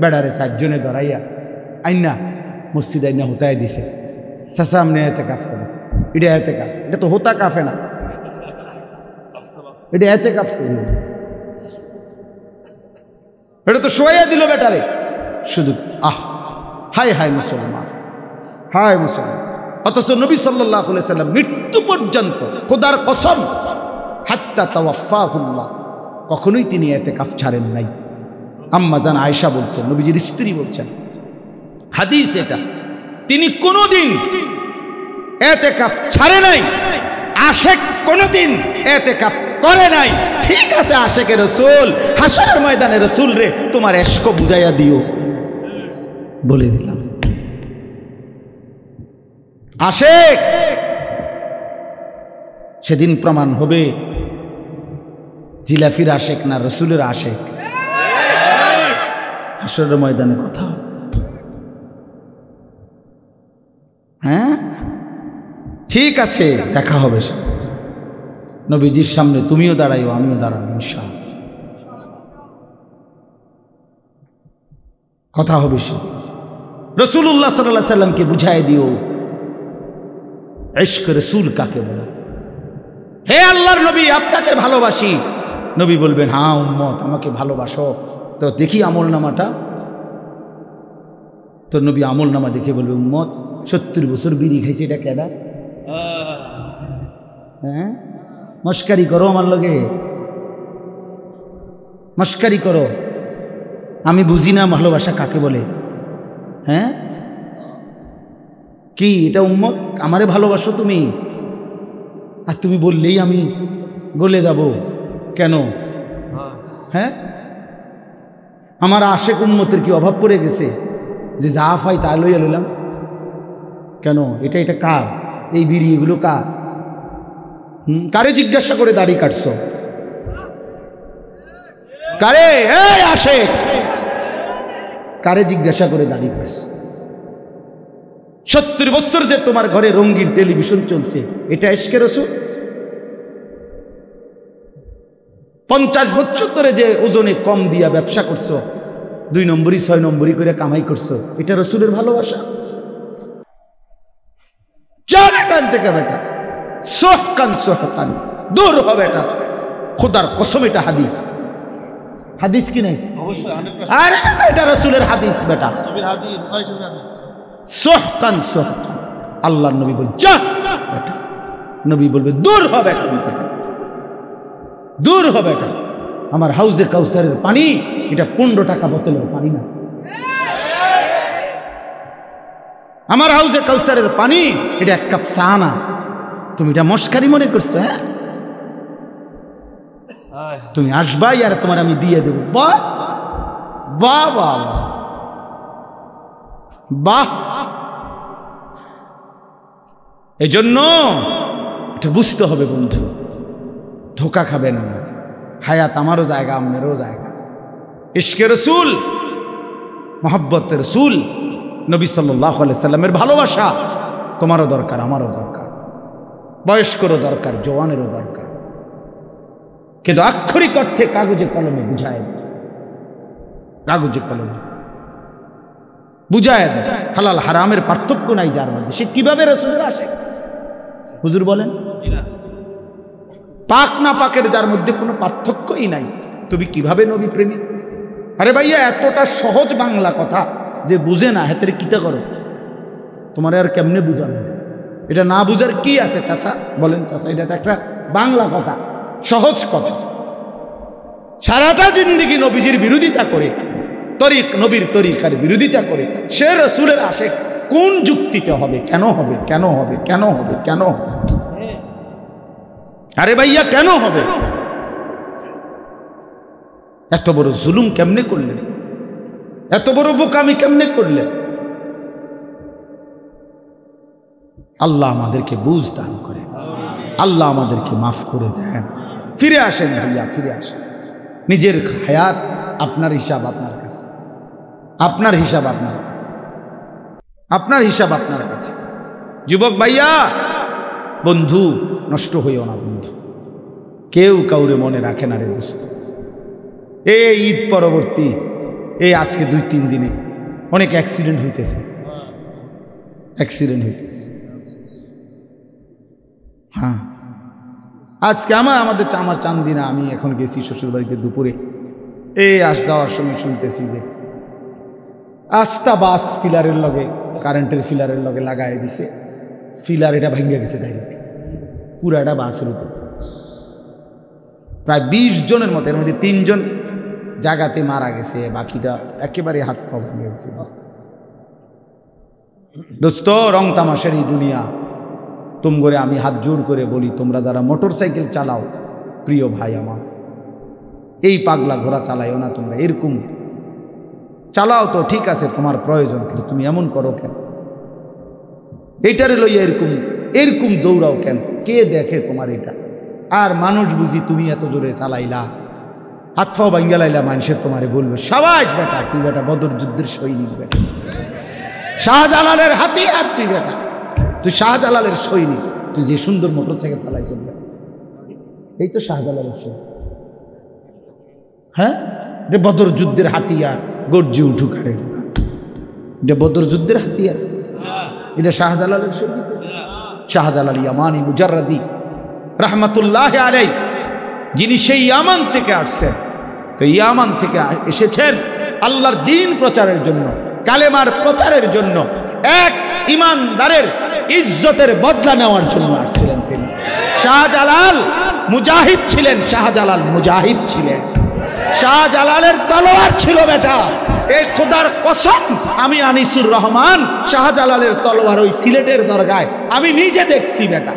বেড়ারে 4 জনে ধরাইয়া আইনা মসজিদ আইনা হোতায় দিছে। চাচা আপনি এতেকাফ করেন, এটা এতেকাফ, এটা তো হোতা কাফে না, এটা এতেকাফ করলেন, এটা তো শোয়াইয়া দিল বেটারে শুধু। হায় হায় মুসলমান, হায় মুসলমান। অথচ নবী সাল্লাল্লাহু আলাইহি সাল্লাম মৃত্যু পর্যন্ত, খোদার কসম, হাত্তা তাওয়াফাহুল্লাহ, কখনোই তিনি এতেকাফ ছাড়েন নাই। আম্মা জান আয়েশা বলছেন, নবীজির স্ত্রী বলছেন, হাদিস এটা, তিনি কোনোদিন এতেকাফ ছাড়ে নাই। আশেক কোনোদিন এতেকাফ করে নাই। ঠিক আছে আশেকে রাসূল, হাসরের ময়দানে রাসূল রে তোমার ইশক বুঝাইয়া দিও, বলে দিলাম। আশেক সেদিন প্রমাণ হবে জিলাফির আশেক না রাসূলের আশেক। হাসরের ময়দানে কথা, হ্যাঁ ঠিক আছে দেখা হবে নবীজির সামনে, তুমিও দাঁড়াইও আমিও দাঁড়াবো ইনশাআল্লাহ, কথা হবে সে। রাসূলুল্লাহ সাল্লাল্লাহু আলাইহি সাল্লামকে বুঝাই দিও ইশক রাসূল কাকে বলে। হে আল্লাহর নবী আপনাকে ভালোবাসি। নবী বলবেন, হ্যাঁ উম্মত আমাকে ভালোবাসো, তো দেখি আমল নামাটা। তো নবী আমল নামা দেখে বলবে, উম্মত 70 বছর বিড়ি খাইছে, এটা কেডা? হ্যাঁ মস্কারি করো আমার লগে, মস্কারি করো, আমি বুঝি না ভালোবাসা কাকে বলে। হ্যাঁ কি এটা উম্মত, আমারে ভালোবাসো তুমি, আর তুমি বললেই আমি গলে যাব কেন? হ্যাঁ আমার আশেক উম্মতের কি অভাব পড়ে গেছে যে যা পাই তা লইয়া লইলাম কেন? এটা কার? এই বিড়ি এগুলো কার? কারে জিজ্ঞাসা করে দাড়ি কাটছো? কারে? এই আশেক কারে জিজ্ঞাসা করে দাড়ি কাটছো? 70 বছর যে তোমার ঘরে রঙিন টেলিভিশন চলছে, এটা ইশকে রাসূল? 50 বছর ধরে যে ওজনে কম দিয়া ব্যবসা করছো, 2 নম্বরই 6 নম্বরই করে কামাই করছো, এটা রাসূলের ভালোবাসা? জানাটান থেকে বেটা সোহকান সোহকান দূর হবে, এটা খোদার কসম, এটা হাদিস। হাদিস কি নাই? অবশ্যই 100%। আরে বেটা এটা রাসূলের হাদিস বেটা, নবীর হাদিস, বুখারী শরীফের হাদিস। সোহকান সোহকান আল্লাহর নবী বল যা বেটা, নবী বলবে দূর হবে এখান থেকে, দূর হবে এটা। আমার হাউজে কাউসারের পানি এটা 15 টাকা বোতলের পানি না। আমার হাউজে কাউসারের পানি এটা 1 কাপ চা না। তুমি এটা মস্কারি মনে করছো? হ্যাঁ তুমি আসবাই আর তোমার আমি দিয়ে দেবো। বাহ বাহ বাহ বাহ। এজন্য এটা বুঝতে হবে বন্ধু, ধোকা খাবে না। হায়াত আমারও জায়গা, আপনারও জায়গা। ইশকে রাসূল, মহব্বত রাসূল, নবী সাল্লাল্লাহু আলাইহি সাল্লামের ভালোবাসা তোমারও দরকার, আমারও দরকার, বয়স্করও দরকার, জওয়ানেরও দরকার। কিন্তু আক্ষরিক অর্থে কাগজে কলমে বুঝায়, কাগজে কলমে বুঝায় দেয়। হালাল হারামের পার্থক্য নাই যার মধ্যে, সে কিভাবে রাসূলের আশিক? হুজুর বলেন পাক না পাকের যার মধ্যে কোনো পার্থক্যই নাই, তুমি কিভাবে নবী প্রেমিক? আরে ভাইয়া এতটা সহজ বাংলা কথা যে বুঝে না, হেতের কিতা করো? তোমার আর কেমনে বুঝানো? এটা না বুঝার কি আছে চাচা? বলেন চাচা, এটা তো একটা বাংলা কথা, সহজ কথা। সারাটা জিন্দেগি নবীজির বিরোধিতা করে, নবীর তরিকার বিরোধিতা করে, সে রাসূলের আশিক কোন যুক্তিতে হবে? কেন হবে? কেন হবে? কেন হবে? কেন হবে? আরে ভাইয়া কেন হবে? এত বড় জুলুম কেমনে করলেন? এত বড় বোকামি কেমনে করলেন? আল্লাহ আমাদেরকে বুঝ দান করে, আল্লাহ আমাদেরকে মাফ করে দেন। ফিরে আসেন ভাইয়া, ফিরে আসেন। নিজের হায়াত আপনার হিসাব আপনার কাছে, আপনার হিসাব আপনার কাছে, আপনার হিসাব আপনার কাছে। যুবক ভাইয়া, বন্ধু নষ্ট হইও না বন্ধু, কেউ কাউরে মনে রাখে না রে দোস্ত। এই ঈদ পরবর্তী এই আজকে 2-3 দিনে অনেক অ্যাক্সিডেন্ট হইতেছে, অ্যাক্সিডেন্ট হইতেছে। হ্যাঁ, আজকে আমার চান্দিনা, আমি এখন গেছি শ্বশুর বাড়িতে দুপুরে, আস দেওয়ার সময় শুনতেছি যে আস্তা বাস ফিলারের লগে, কারেন্টের ফিলারের লগে লাগাই দিছে, ফিলার এটা ভেঙে গেছে ডাইরেক্ট পুরাটা বাসের উপর। প্রায় 20 জনের মতো, এর মধ্যে 3 জন জায়গাতে মারা গেছে, বাকিটা একেবারে হাত পা ভেঙে গেছে। দোস্ত, রং তামাশার এই দুনিয়া, তোমগরে আমি হাত জোর করে বলি, তোমরা যারা মোটর সাইকেল চালাও, প্রিয় ভাই আমার, এই পাগলা ঘোড়া চালাইও না তোমরা। এরকম চালাও তো ঠিক আছে, তোমার প্রয়োজন, কিন্তু তুমি এমন করো কেন? এইটারে লইয়া এরকম এরকম দৌড়াও কেন? কে দেখে তোমার এটা? আর মানুষ বুঝি তুমি এত জোরে চালাইলা, হাত পাও ভাঙ্গা লাইলা, মানুষের তোমারে বলবে সাবাস বেটা, তুই বেটা বদর যুদ্ধের সৈনিক বেটা, শাহজালালের হাতিয়ার তুই বেটা, তুই শাহজালালের সৈনিক, তুই যে সুন্দর মোটর সাইকেল চালাই চলবে। এই তো শাহজালালের সৈনিক। হ্যাঁ, এটা বদর যুদ্ধের হাতিয়ার, গর্জি উঠুক। আরে এটা বদর যুদ্ধের হাতিয়ার, এটা শাহজালালের সৈনিক। শাহজালাল ইয়ামানি মুজাররাদি রহমতুল্লাহ আলাইহি, যিনি সেই ইয়ামান থেকে আসছেন, তো ইয়ামান থেকে এসেছেন আল্লাহর দ্বীন প্রচারের জন্য, কালেমার প্রচারের জন্য, এক ইমানদারের ইজ্জতের বদলা নেওয়ার জন্য আসছিলেন তিনি। শাহজালাল মুজাহিদ ছিলেন, শাহজালাল মুজাহিদ ছিলেন। শাহজালালের তলোয়ার ছিল বেটা, এই খোদার কসম, আমি আনিসুর রহমান, শাহজালালের তলোয়ার ওই সিলেটের দরগায় আমি নিজে দেখছি বেটা।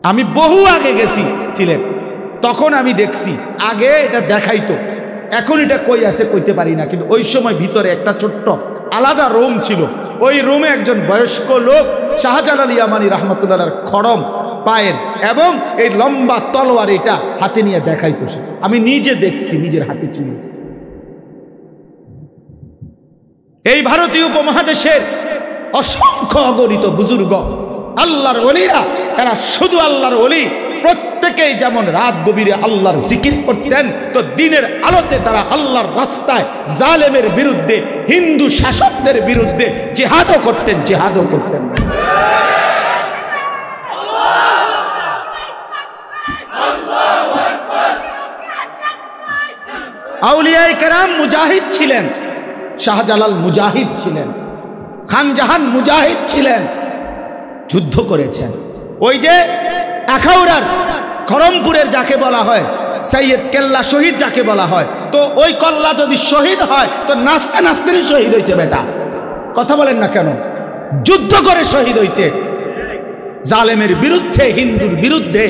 আমি বহু আগে গেছি সিলেট, তখন আমি দেখছি। আগে এটা দেখাইতো, এখন এটা কই আছে কইতে পারি না, কিন্তু ওই সময় ভিতরে একটা ছোট্ট আলাদা রুম ছিল। ওই রুমে একজন বয়স্ক লোক শাহজালাল ইয়ামানি রহমতুল্লাহর খড়ম পায়ের এবং এই লম্বা তলোয়ার এটা হাতে নিয়ে দেখাইতো। সে আমি নিজে দেখছি, নিজের হাতে চুমেছি। এই ভারতীয় উপমহাদেশের অসংখ্য অগণিত বুজুর্গ আল্লাহর ওলিরা, এরা শুধু আল্লাহর ওলি, প্রত্যেকেই যেমন রাত গভীরে আল্লাহর জিকির করতেন, তো দিনের আলোতে তারা আল্লাহর রাস্তায় জালেমের বিরুদ্ধে, হিন্দু শাসকদের বিরুদ্ধে জিহাদও করতেন, জিহাদও করতেন। আউলিয়ায়ে কেরাম মুজাহিদ ছিলেন, শাহজালাল মুজাহিদ ছিলেন, খানজাহান মুজাহিদ ছিলেন, যুদ্ধ করেছেন। ওই যে আখাউড়ার খড়মপুরের যাকে বলা হয় সৈয়দ কেল্লা শহীদ যাকে বলা হয়, তো ওই কল্লা যদি শহীদ হয় তো নাচতে নাচতেই শহীদ হয়েছে বেটা। কথা বলেন না কেন? যুদ্ধ করে শহীদ হয়েছে, জালেমের বিরুদ্ধে, হিন্দুর বিরুদ্ধে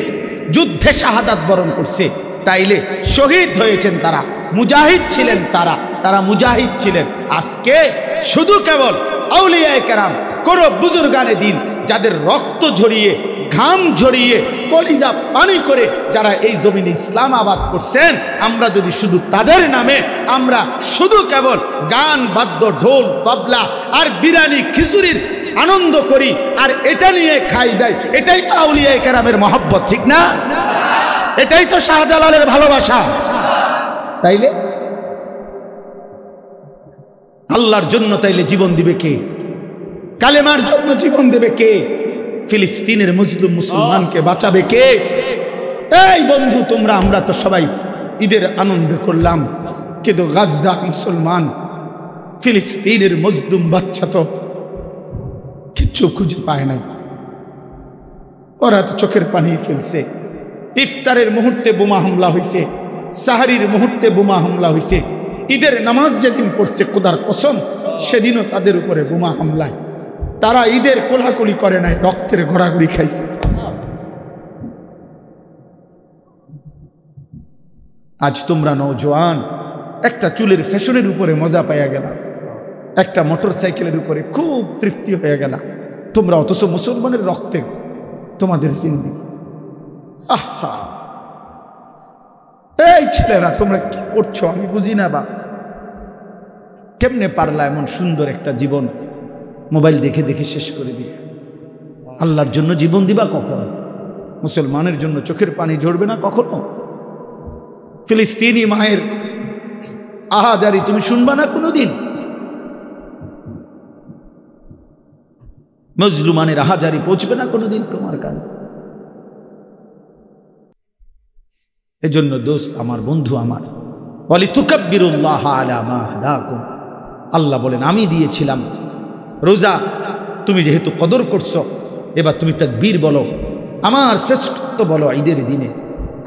যুদ্ধে শাহাদাত বরণ করছে। তাইলে শহীদ হয়েছেন তারা, মুজাহিদ ছিলেন তারা মুজাহিদ ছিলেন। আজকে শুধু কেবল আউলিয়ায়ে কেরাম, কোন বুজুর্গানে দিন যাদের রক্ত ঝরিয়ে, ঘাম ঝরিয়ে, কলিজা পানি করে যারা এই জমিনে ইসলাম আবাদ করছেন, আমরা যদি শুধু তাদের নামে আমরা শুধু কেবল গান বাদ্য, ঢোল তবলা আর বিরিয়ানি খিচুড়ির আনন্দ করি আর এটা নিয়ে খাই দেয়, এটাই তো আউলিয়ায়ে কেরামের মহব্বত, ঠিক না? এটাই তো শাহজালালের ভালোবাসা। তাইলে আল্লাহর জন্য তাইলে জীবন দিবে কে? কালেমার জন্য জীবন দেবে কে? ফিলিস্তিনের মুসলিম মুসলমানকে বাঁচাবে কে? এই বন্ধু, তোমরা আমরা তো সবাই ঈদের আনন্দ করলাম, কিন্তু গাজা মুসলমান, ফিলিস্তিনের মজলুম বাচ্চা তো কিচ্ছু খুঁজে পায় নাই। ওরা তো চোখের পানি ফেলছে। ইফতারের মুহূর্তে বোমা হামলা হয়েছে, সাহারির মুহূর্তে বোমা হামলা হয়েছে, ঈদের নামাজ যেদিন পড়ছে খোদার কসম সেদিনও তাদের উপরে বোমা হামলায়। তারা ঈদের কোলাকুলি করে নাই, রক্তের ঘোরাঘুরি খাইছে। আজ তোমরা নওজোয়ান একটা চুলের ফ্যাশনের উপরে মজা পাইয়া গেলা, একটা মোটর সাইকেলের উপরে খুব তৃপ্তি হয়ে গেলা তোমরা, অথচ মুসলমানের রক্তে তোমাদের জিন্দেগি। আহা, এই ছেলেরা তোমরা কি করছো আমি বুঝি না। বা কেমনে পারলা এমন সুন্দর একটা জীবন মোবাইল দেখে দেখে শেষ করে দিবে? আল্লাহর জন্য জীবন দিবা কখন? মুসলমানের জন্য চোখের পানি ঝরবে না কখনো? ফিলিস্তিনি মায়ের আহাজারি তুমি শুনবা না কোনোদিন? মজলুমানের আহাজারি পৌঁছবে না কোনোদিন তোমার কানে? এজন্য দোস্ত আমার, বন্ধু আমার, ওয়ালিতুকাব্বিরুল্লাহ আলা মা হাদাকুম, আল্লাহ বলেন আমি দিয়েছিলাম রোজা, তুমি যেহেতু কদর করছো এবার তুমি তাকবীর বলো, আমার শ্রেষ্ঠত্ব বলো ঈদের দিনে।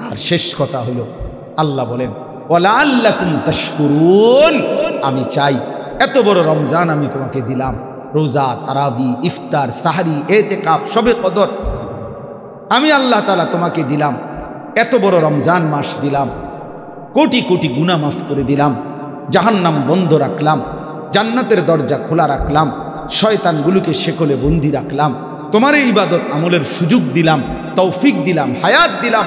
আর শেষ কথা হলো আল্লাহ বলেন ওয়ালাআল্লাকুম তাশকুরুন, আমি চাই এত বড় রমজান আমি তোমাকে দিলাম, রোজা, তারাবি, ইফতার, সাহরি, এতেকাফ, শবে কদর, আমি আল্লাহ তাআলা তোমাকে দিলাম, এত বড় রমজান মাস দিলাম, কোটি কোটি গুনাহ মাফ করে দিলাম, জাহান্নাম বন্ধ রাখলাম, জান্নাতের দরজা খোলা রাখলাম, শয়তানগুলোকে শেকলে বন্দি রাখলাম, তোমার এই ইবাদত আমলের সুযোগ দিলাম, তৌফিক দিলাম, হায়াত দিলাম,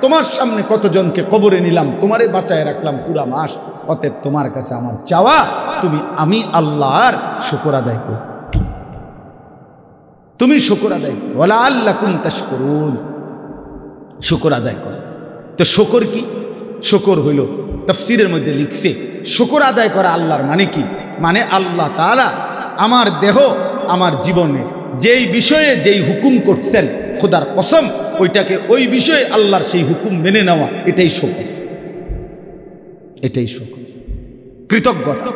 তোমার সামনে কতজনকে কবরে নিলাম, তোমারে বাঁচায় রাখলাম পুরা মাস। অতএব তোমার কাছে আমার চাওয়া তুমি আমি আল্লাহর শুকর আদায় করো, তুমি শুকর আদায় করো, ওয়ালাআল্লাকুম তাশকুরুন, শুকর আদায় করো। তো শুকর কি? শুকর হইল তাফসীরের মধ্যে লিখছে শুকর আদায় করা আল্লাহর মানে কি? মানে আল্লাহ তাআলা আমার দেহ আমার জীবনে যেই বিষয়ে যেই হুকুম করছেন খোদার কসম ওইটাকে ওই বিষয়ে আল্লাহর সেই হুকুম মেনে নেওয়া, এটাই শুকর, এটাই শুকর, কৃতজ্ঞতা,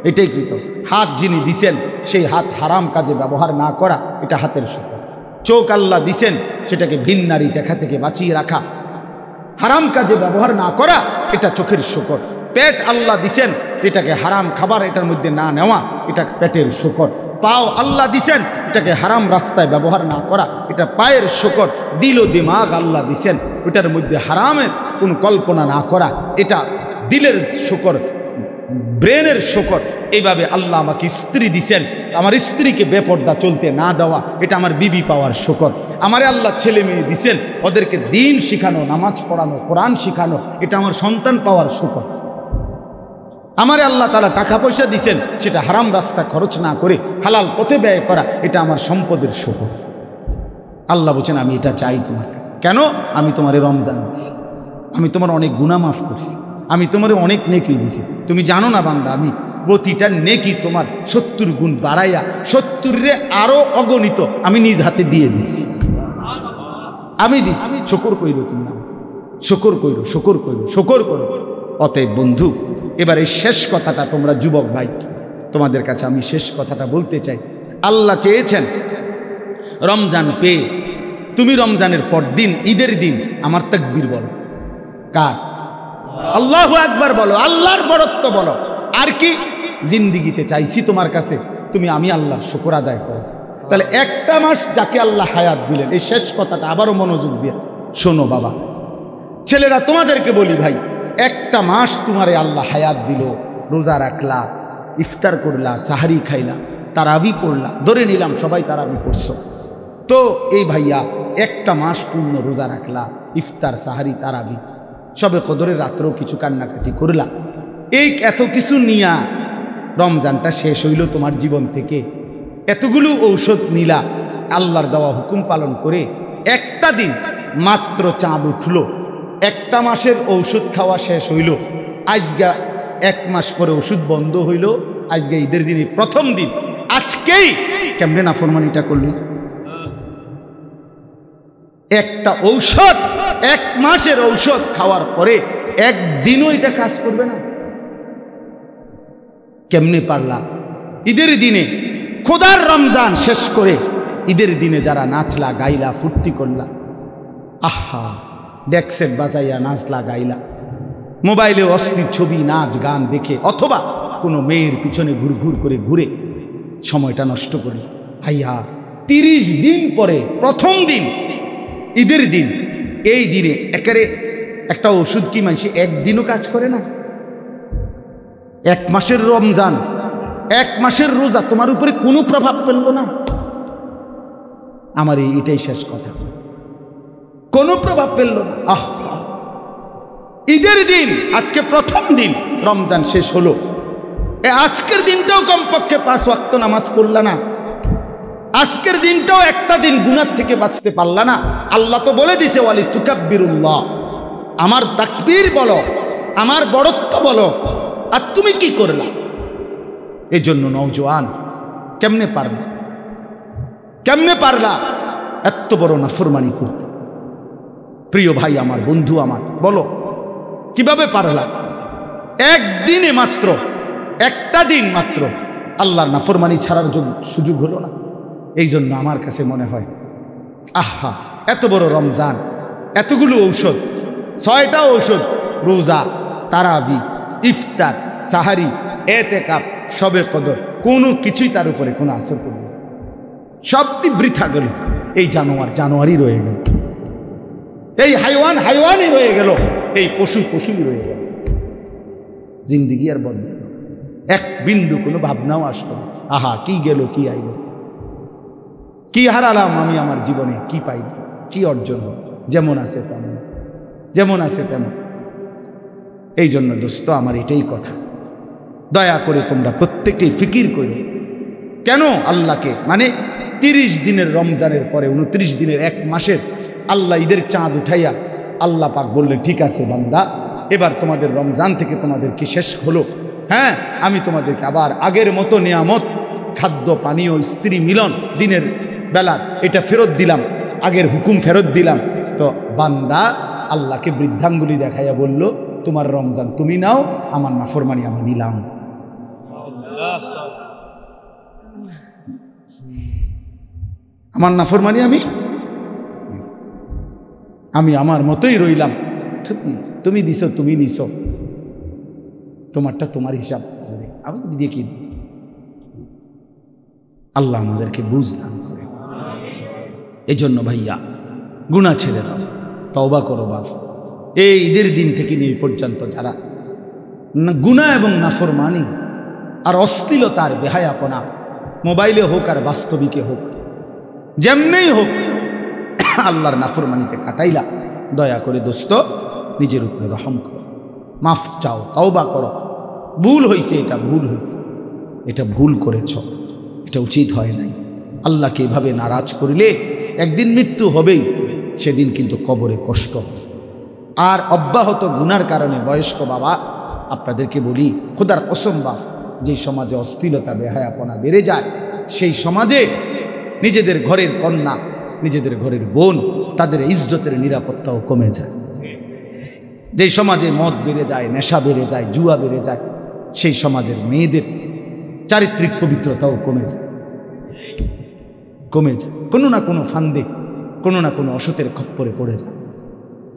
এটাই কৃতজ্ঞ। হাত যিনি দিছেন সেই হাত হারাম কাজে ব্যবহার না করা, এটা হাতের শুকর। চোখ আল্লাহ দিছেন সেটাকে ভিন নারী দেখা থেকে বাঁচিয়ে রাখা, হারাম কাজে ব্যবহার না করা, এটা চোখের শুকর। পেট আল্লাহ দিছেন এটাকে হারাম খাবার এটার মধ্যে না নেওয়া, এটা পেটের শুকর। পাও আল্লাহ দিছেন এটাকে হারাম রাস্তায় ব্যবহার না করা, এটা পায়ের শুকর। দিল ও দিমাগ আল্লাহ দিছেন ওটার মধ্যে হারামের কোনো কল্পনা না করা, এটা দিলের শুকর, ব্রেনের শুকর। এইভাবে আল্লাহ আমাকে স্ত্রী দিছেন, আমার স্ত্রীকে বেপর্দা চলতে না দেওয়া, এটা আমার বিবি পাওয়ার শুকর। আমারে আল্লাহ ছেলে মেয়ে দিছেন, ওদেরকে দিন শিখানো, নামাজ পড়ানো, কোরআন শিখানো, এটা আমার সন্তান পাওয়ার শুকর। আমারে আল্লাহ তাআলা টাকা পয়সা দিছেন, সেটা হারাম রাস্তা খরচ না করে হালাল পথে ব্যয় করা, এটা আমার সম্পদের শুকর। আল্লাহ বলছেন আমি এটা চাই তোমার কাছে। কেন? আমি তোমারে রমজান দিছি, আমি তোমার অনেক গুনাহ মাফ করছি, আমি তোমার অনেক নেকি দিছি। তুমি জানো না বান্দা, আমি প্রতিটা নেকি তোমার 70 গুণ বাড়াইয়া 70 আরো অগণিত আমি নিজ হাতে দিয়ে দিছি, আমি দিছি। শুকর কইরো, তুমি শুকর কইরো, শুকর কইরো, শুকর করো। অতএব বন্ধু, এবার এই শেষ কথাটা তোমরা যুবক ভাই, তোমাদের কাছে আমি শেষ কথাটা বলতে চাই। আল্লাহ চেয়েছেন রমজান পেয়ে তুমি রমজানের পর দিন, ঈদের দিন আমার তাকবীর বলো। কার? আল্লাহু আকবার বলো, আল্লাহর বড়ত্ব বলো। আর কি? জিন্দিগিতে চাইছি তোমার কাছে তুমি আমি আল্লাহর শুকর আদায় করো। তাহলে একটা মাস যাকে আল্লাহ হায়াত দিলেন, এই শেষ কথাটা আবারও মনোযোগ দিয়ে শোনো বাবা, ছেলেরা, তোমাদেরকে বলি ভাই, একটা মাস তোমারে আল্লাহ হায়াত দিল, রোজা রাখলা, ইফতার করলা, সাহারি খাইলা, তারাবি পড়লা, ধরে নিলাম সবাই তারাবি পড়ছো, তো এই ভাইয়া একটা মাস পূর্ণ রোজা রাখলা, ইফতার, সাহারি, তারাবি, সবে কদরের রাত্রেও কিছু কান্নাকাটি করলা, এই এত কিছু নিয়া রমজানটা শেষ হইল তোমার জীবন থেকে, এতগুলো ঔষধ নিলা, আল্লাহর দেওয়া হুকুম পালন করে একটা দিন মাত্র চাঁদ উঠলো, একটা মাসের ঔষধ খাওয়া শেষ হইল, আজগা 1 মাস পরে ওষুধ বন্ধ হইল, আজকে ঈদের দিনে প্রথম দিন, আজকেই কেমনে নাফরমানিটা করলি? একটা ঔষধ, 1 মাসের ঔষধ খাওয়ার পরে একদিনও এটা কাজ করবে না? কেমনে পারলা? ঈদের দিনে খোদার রমজান শেষ করে ঈদের দিনে যারা নাচলা, গাইলা, ফুর্তি করলা, আহা, ডেকসেট বাজাইয়া নাচলা, গাইলা, মোবাইলে অস্থির ছবি, নাচ, গান দেখে, অথবা কোনো মেয়ের পিছনে ঘুরঘুর করে ঘুরে সময়টা নষ্ট করল, হাইয়া 30 দিন পরে প্রথম দিন ঈদের দিন, এই দিনে একেবারে একটা ওষুধ কি মানুষ একদিনও কাজ করে না? 1 মাসের রমজান, 1 মাসের রোজা তোমার উপরে কোনো প্রভাব ফেলল না? আমার এটাই শেষ কথা, কোনো প্রভাব ফেলল না। ঈদের দিন, আজকে প্রথম দিন, রমজান শেষ হলো, আজকের দিনটাও কমপক্ষে 5 ওয়াক্ত নামাজ পড়লা না, আজকের দিনটাও একটা দিন গুনাহ থেকে বাঁচতে পারলা না। আল্লাহ তো বলে দিছে ওয়ালি তুকাব্বিরুল্লাহ, আমার তাকবীর বলো, আমার বড়ত্ব বলো, আর তুমি কি করলা? এই জন্য নওজোয়ান, কেমনে পারলা, কেমনে পারলা এত বড় নাফরমানি করতে? প্রিয় ভাই আমার, বন্ধু আমার, বলো কিভাবে পারলা? একদিনে মাত্র, একটা দিন মাত্র আল্লাহর নাফরমানি ছাড়ার সুযোগ হলো না। এই জন্য আমার কাছে মনে হয়, আহা, এত বড় রমজান, এতগুলো ঔষধ, 6টা ঔষধ, রোজা, তারাবি, ইফতার, সাহারি, এতেকাফ, শবে কদর, কোনো কিছুই তার উপরে কোনো আসর করবে না। সবটি বৃথা গেল। এই জানোয়ারই রয়ে গেল, এই হাইওয়ানই রয়ে গেল, এই পশুই রয়ে গেল। জিন্দিগি আর বদলে, এক বিন্দু কোনো ভাবনাও আসলো না। আহা, কি গেল, কি আইল, কি হারালাম আমি আমার জীবনে, কি পাইব, কি অর্জন হল? যেমন আছে তেমন, যেমন আছে তেমন। এই জন্য দোস্ত আমার এটাই কথা, দয়া করে তোমরা প্রত্যেকেই ফিকির করে, কেন আল্লাহকে, মানে 30 দিনের রমজানের পরে 29 দিনের 1 মাসের আল্লাহ ঈদের চাঁদ উঠাইয়া আল্লাহ পাক বললেন, ঠিক আছে বান্দা, এবার তোমাদের রমজান থেকে তোমাদেরকে শেষ হলো, হ্যাঁ, আমি তোমাদেরকে আবার আগের মতো নিয়ামত, খাদ্য, পানীয়, স্ত্রী মিলন, দিনের বেলার এটা ফেরত দিলাম, আগের হুকুম ফেরত দিলাম। তো বান্দা আল্লাহকে বৃদ্ধাঙ্গুলি দেখাইয়া বলল, তোমার রমজান তুমি নাও, আমার নাফরমানি আমি নিলাম। আমার নাফরমানি আমি আমার মতোই রইলাম। তুমি দিছো, তুমি নিছো, তোমারটা তোমার হিসাব, আমি দেখি। আল্লাহ আমাদেরকে বুঝ দান করে। এই জন্য ভাইয়া, গুনাহ ছেড়ে দাও, তওবা করো বাপ। এই ঈদের দিন থেকে নিয়ে পর্যন্ত যারা গুনাহ এবং নাফরমানি আর অশ্লীলতার বেহায়াপনা, মোবাইলে হোক আর বাস্তবিকে হোক, যেমনেই হোক, আল্লাহর নাফরমানিতে কাটাইলা, দয়া করে দোস্ত নিজের উপরে রহম করো, মাফ চাও, তওবা করো। ভুল হয়েছে, এটা ভুল হয়েছে, এটা ভুল করেছ, এটা উচিত হয় নাই। আল্লাহকে এভাবে নারাজ করিলে একদিন মৃত্যু হবেই, সেদিন কিন্তু কবরে কষ্ট। আর অব্যাহত গুনার কারণে বয়স্ক বাবা, আপনাদেরকে বলি, খোদার কসম বাপ, যে সমাজে অশ্লীলতা বেহায়াপনা বেড়ে যায়, সেই সমাজে নিজেদের ঘরের কন্যা, নিজেদের ঘরের বোন, তাদের ইজ্জতের নিরাপত্তাও কমে যায়। যে সমাজে মদ বেড়ে যায়, নেশা বেড়ে যায়, জুয়া বেড়ে যায়, সেই সমাজের মেয়েদের চারিত্রিক পবিত্রতাও কমে যায়। কোনো না কোনো ফান্দে, কোনো না কোনো অসতের খপ্পরে পড়ে যায়,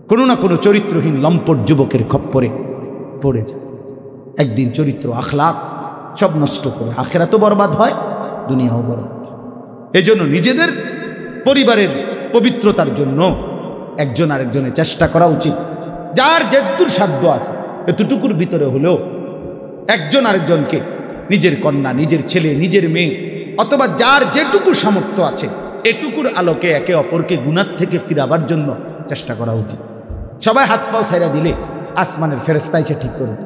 কোনো না কোনো চরিত্রহীন লম্পট যুবকের খপ্পরে পড়ে যায়। একদিন চরিত্র, আখলাক সব নষ্ট করে আখিরাতও বরবাদ হয়, দুনিয়াও বরবাদ হয়। এজন্য নিজেদের পরিবারের পবিত্রতার জন্য একজন আরেকজনের চেষ্টা করা উচিত। যার যেদূর সাধ্য আছে, এতটুকুর ভিতরে হলেও একজন আরেকজনকে, নিজের কন্যা, নিজের ছেলে, নিজের মেয়ে, অথবা যার যেটুকু সামর্থ্য আছে, এটুকুর আলোকে একে অপরকে গুনাহ থেকে ফিরাবার জন্য চেষ্টা করা উচিত। সবাই হাত পাও ছাইরা দিলে আসমানের ফেরেশতা এসে ঠিক করবে।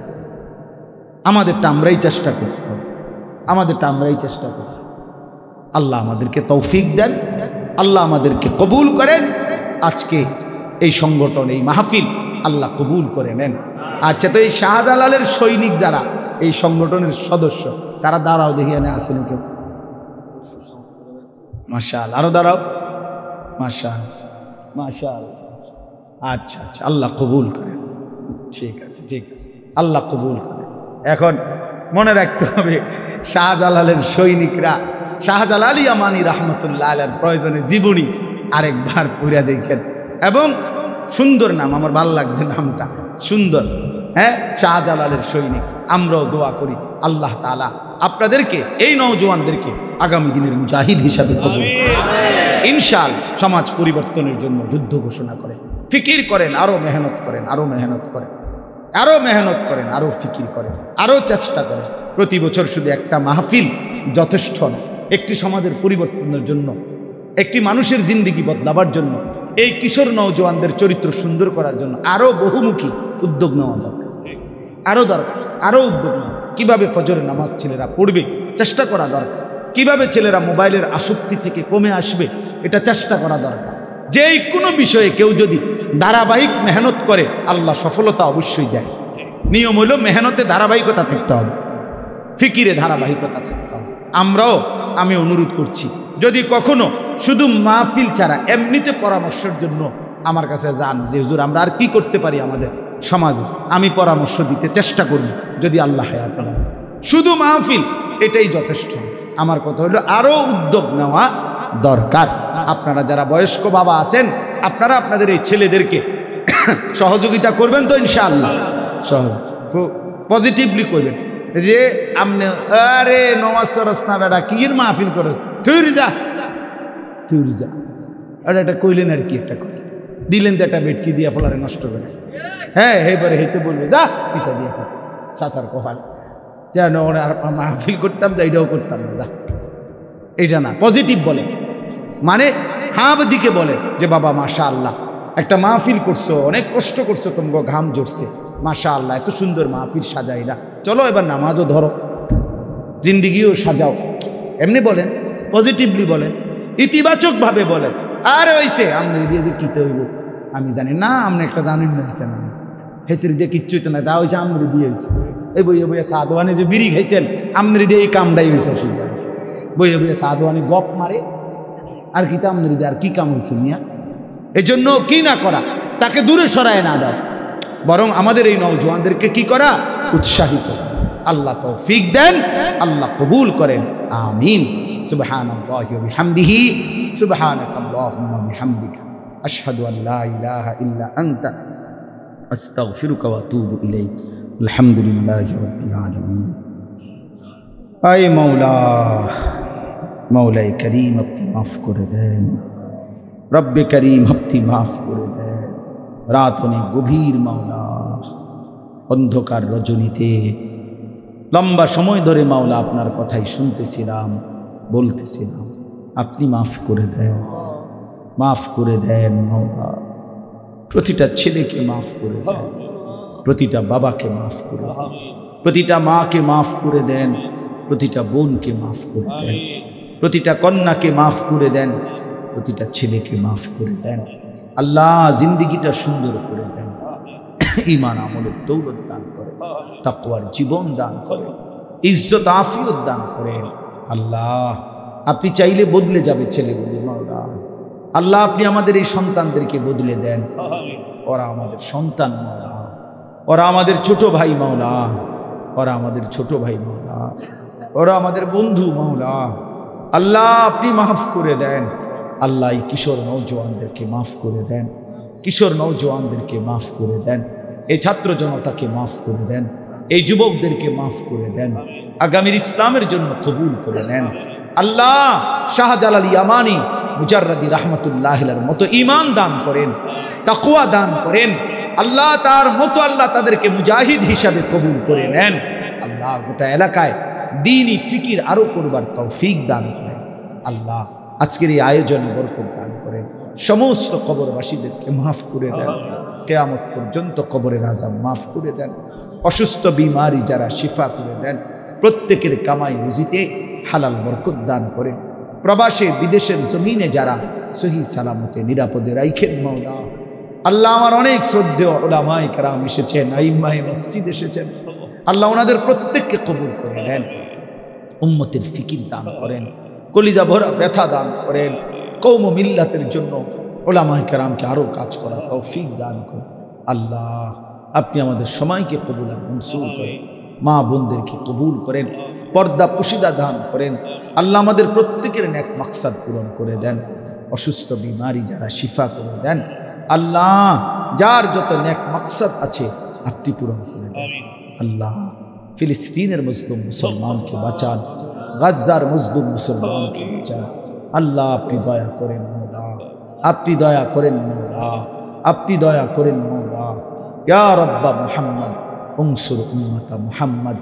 আমাদেরটা আমরাই চেষ্টা করতে হবে, আমাদেরটা আমরাই চেষ্টা করতে হবে। আল্লাহ আমাদেরকে তৌফিক দেন, আল্লাহ আমাদেরকে কবুল করেন। আজকে এই সংগঠন, এই মাহফিল আল্লাহ কবুল করে নেন। আচ্ছা, তো এই শাহজালালের সৈনিক যারা, এই সংগঠনের সদস্য, তারা দাঁড়াও, দেখিয়ে না আসেন কেউ? মাশাআল্লাহ, আরো দাঁড়াও। মাশাআল্লাহ, মাশাআল্লাহ। আচ্ছা আচ্ছা, আল্লাহ কবুল করেন। ঠিক আছে, ঠিক আছে, আল্লাহ কবুল করেন। এখন মনে রাখতে হবে, শাহজালালের সৈনিকরা শাহজালাল ইয়ামানি রহমতুল্লাহ আলাইহির প্রয়োজনে জীবনী আরেকবার পড়ে দেখেন। এবং সুন্দর নাম, আমার ভালো লাগছে নামটা, সুন্দর। হ্যাঁ, শাহজালালের সৈনিক। আমরাও দোয়া করি আল্লাহ তাআলা আপনাদেরকে, এই নওজোয়ানদেরকে আগামী দিনের মুজাহিদ হিসাবে কবুল করেন। ইনশাআল্লাহ সমাজ পরিবর্তনের জন্য যুদ্ধ ঘোষণা করে। ফিকির করেন, আরো মেহনত করেন, আরো মেহনত করেন, আরো মেহনত করেন, আরো ফিকির করেন, আরো চেষ্টা করেন। প্রতি বছর শুধু একটা মাহফিল যথেষ্ট না। একটি সমাজের পরিবর্তনের জন্য, একটি মানুষের জিন্দেগি বদলাবার জন্য, এই কিশোর নওজোয়ানদের চরিত্র সুন্দর করার জন্য আরো বহুমুখী উদ্যোগ নেওয়া দরকার, আরো দরকার, আরো উদ্যোগ নেওয়া। কিভাবে ফজরের নামাজ ছেলেরা পড়বে চেষ্টা করা দরকার, কিভাবে ছেলেরা মোবাইলের আসক্তি থেকে কমে আসবে এটা চেষ্টা করা দরকার। যেই কোনো বিষয়ে কেউ যদি ধারাবাহিক মেহনত করে আল্লাহ সফলতা অবশ্যই দেয়। নিয়ম হলো মেহনতে ধারাবাহিকতা থাকতে হবে, ফিকিরে ধারাবাহিকতা থাকতে হবে। আমরাও, আমি অনুরোধ করছি, যদি কখনো শুধু মাহফিল ছাড়া এমনিতে পরামর্শের জন্য আমার কাছে যান যে হুজুর আমরা আর কি করতে পারি আমাদের সমাজে, আমি পরামর্শ দিতে চেষ্টা করব যদি আল্লাহ হায়াতে আছে। শুধু মাহফিল এটাই যথেষ্ট। আমার কথা হলো আরো উদ্যোগ নেওয়া দরকার। আপনারা যারা বয়স্ক বাবা আছেন, আপনারা আপনাদের এই ছেলেদেরকে সহযোগিতা করবেন তো ইনশাআল্লাহ, পজিটিভলি করবেন যে আপনি আরে নমাজ সরস না বেটা কির মাহফিল করে তুই যা, তুই যা, আর এটা কইলেন আর কি একটা কথা দিলেন তো একটা বেটকি দিয়া ফলারে নষ্ট করে। হ্যাঁ এবারে হেঁটে বলবে যা পিছা দিয়ে ফেল চাচার কপাল, যেন আর মাহফিল করতাম তো এইটাও করতাম না, যা। এটা না, পজিটিভ বলে, মানে হাব দিকে বলে যে বাবা মাশা আল্লাহ একটা মাহফিল করছো, অনেক কষ্ট করছো, তোমাকে ঘাম জড়ছে, মাশা আল্লাহ এত সুন্দর মাহফিল সাজাইরা, চলো এবার নামাজও ধরো, জিন্দিগিও সাজাও। এমনি বলেন, পজিটিভলি বলেন, ইতিবাচকভাবে বলেন। আর হইছে আমনে দিয়ে যে কিতে হইব আমি জানি না, আপনি একটা জানেন না, হয়েছে না হেতির দিয়ে কিচ্ছুই তো না, তা হয়েছে আমনে দিয়ে হয়েছে। এই বইয়ে বইয়ে সাদওয়ানি যে বিড়ি খাইছেন আমনে দিয়ে এই কামটাই হয়েছে। বইয়ে বইয়ে সাদওয়ানি গপ মারে আর কি তা আমনে দিয়ে আর কি কাম হয়েছে মিয়া। এই জন্য কি না করা, তাকে দূরে সরায় না দাও, বরং আমাদের এই নওজোয়ানদেরকে কি করা, উৎসাহিত। আল্লাহ তৌফিক দেন, আল্লাহ কবুল করেন, আমিন। সুবহানাল্লাহি ওয়া বিহামদিহি, সুবহানাকাল্লাহুম্মা ওয়া বিহামদিকা, আশহাদু আন লা ইলাহা ইল্লা আনতা, আস্তাগফিরুকা ওয়া আতুবু ইলাইক। আলহামদুলিল্লাহি রাব্বিল আলামিন। আয় মাওলা, মাওলাই করিম আপনি মাফ করে দেন, রব্বে করিম আপনি মাফ করে দেন। রাত অনেক গভীর মাওলা, অন্ধকার রজনীতে লম্বা সময় ধরে মাওলা আপনার কথাই শুনতেছিলাম, বলতেছিলাম, আপনি মাফ করে দেন, মাফ করে দেন মাওলা। প্রতিটা ছেলেকে মাফ করে দেন, প্রতিটা বাবাকে মাফ করে দেন, প্রতিটা মাকে মাফ করে দেন, প্রতিটা বোনকে মাফ করে দেন, প্রতিটা কন্যাকে মাফ করে দেন, প্রতিটা ছেলেকে মাফ করে দেন। আল্লাহ জিন্দিগিটা সুন্দর করে দেন, ঈমান আমলের দৌলত দান করে, তাকওয়ার জীবন দান করে, ইজ্জত আফিয়ত দান করেন। আল্লাহ আপনি চাইলে বদলে যাবে ছেলেগুলো মাওলা। আল্লাহ আপনি আমাদের এই সন্তানদেরকে বদলে দেন, ওরা আমাদের সন্তান মাওলা, ওরা আমাদের ছোট ভাই মাওলা, ওরা আমাদের ছোট ভাই মাওলা, ওরা আমাদের বন্ধু মাওলা। আল্লাহ আপনি মাফ করে দেন। আল্লাহ এই কিশোর নওজোয়ানদেরকে মাফ করে দেন, কিশোর নওজোয়ানদেরকে মাফ করে দেন, এই ছাত্র জনতাকে মাফ করে দেন, এই যুবকদেরকে মাফ করে দেন, আগামীর ইসলামের জন্য কবুল করে নেন। আল্লাহ শাহজালাল ইয়ামানি মুজাররাদি রাহমাতুল্লাহির মতো ঈমান দান করেন, তাকওয়া দান করেন। আল্লাহ তার মতো আল্লাহ তাদেরকে মুজাহিদ হিসাবে কবুল করে নেন। আল্লাহ গোটা এলাকায় দ্বীনি ফিকির আরো করবার তৌফিক দান করেন। আল্লাহ আজকের এই আয়োজনে বরকত দান করেন, সমস্ত কবরবাসীদেরকে মাফ করে দেন, কিয়ামত পর্যন্ত কবরের আযাব মাফ করে দেন, অসুস্থ বিমারি যারা শিফা করে দেন, প্রত্যেকের কামাই রুজিতে হালাল বরকত দান করে, প্রবাসে বিদেশের জমিনে যারা সহি সালামতে নিরাপদে রাখেন মাওলা। আল্লাহ আমার অনেক শ্রদ্ধেয় উলামায়ে কেরাম এসেছেন, আইম্মায়ে মসজিদ এসেছেন, আল্লাহ ওনাদের প্রত্যেককে কবুল করে নেন, উম্মতের ফিকির দান করেন, কলিজা ভরা ব্যথা দান করেন, কওম ও মিল্লাতের জন্য উলামায়ে কেরামকে আরো কাজ করার তৌফিক দান করেন। আল্লাহ আপনি আমাদের সময়কে কবুল আর মনসুর করেন, মা বোনদেরকে কবুল করেন, পর্দা পুশিদা দান করেন। আল্লাহ আমাদের প্রত্যেকের নেক মাকসাদ পূরণ করে দেন, অসুস্থ বিমারি যারা শিফা করে দেন। আল্লাহ যার যত নেক মাকসাদ আছে আপনি পূরণ করে দেন। আল্লাহ ফিলিস্তিনের মুসলিম মুসলমানকে বাঁচান, গাজ্জার মজলুম মুসলমানকে বাঁচান। আল্লাহ আপনি দয়া করেন মাওলা, আপনি দয়া করেন মাওলা। আপনি দয়া করেন মওলা। ইয়া রাব্বা মুহাম্মদ উনসুর উম্মতা মুহাম্মদ।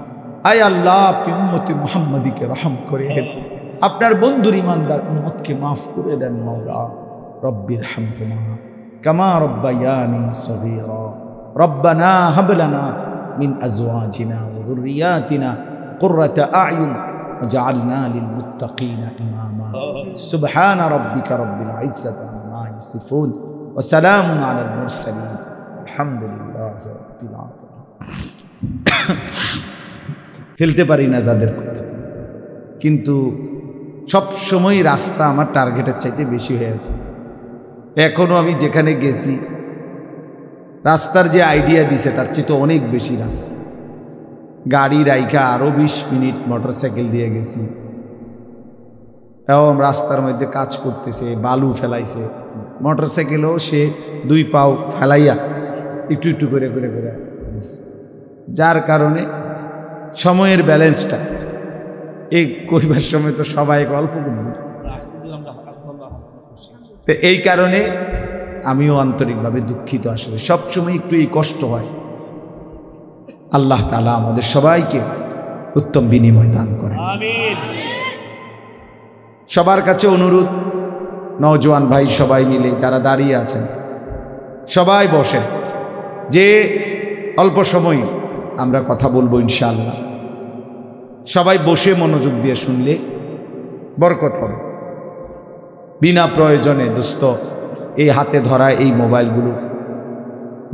আয় আল্লাহ, আপনি উম্মতে মুহাম্মদীকে রহম করেন, আপনার বন্ধুর ইমানদার উম্মতকে মাফ করে দেন মওলা। রব্বির হামহুমা কামা রব্বায়ানি সগীরা। রব্বানা হাব লানা মিন আজওয়াজিনা ওয়া যুররিয়াতিনা কুররাতা আ'য়ুন ওয়াজআলনা লিল মুত্তাকিনা ইমামা। সুবহান রাব্বিকা রাব্বিল ইজ্জাতি আম্মা ইয়াসিফুন ওয়া সালামুন আলাল মুরসালিন আলহামদুলিল্লাহি রাব্বিল আলামিন। ফেলতে পারি না যাদের কথা, কিন্তু সব সময় রাস্তা আমার টার্গেটের চাইতে বেশি হয়ে আছে। এখনো আমি যেখানে গেছি রাস্তার যে আইডিয়া দিছে তার চেয়ে তো অনেক বেশি রাস্তা। গাড়ি রাইখা আরো 20 মিনিট মোটরসাইকেল দিয়ে গেছি, এবং রাস্তার মধ্যে কাজ করতেছে, বালু ফেলাইছে, মোটরসাইকেলও সে 2 পাও ফেলাইয়া একটু একটু করে করে করে, যার কারণে সময়ের ব্যালেন্সটা এই করিবার সময় তো সবাই গল্প করব। তো এই কারণে আমিও আন্তরিকভাবে দুঃখিত। আসলে সবসময় একটু এই কষ্ট হয়। আল্লাহ তাআলা আমাদের সবাইকে উত্তম বিনিময় দান করেন। আমিন। সবার কাছে অনুরোধ, নওজোয়ান ভাই সবাই মিলে যারা দাঁড়িয়ে আছেন সবাই বসেন, যে অল্প সময় আমরা কথা বলবো ইনশাআল্লাহ। সবাই বসে মনোযোগ দিয়ে শুনলে বরকত হবে। বিনা প্রয়োজনে দোস্ত এই হাতে ধরা এই মোবাইলগুলো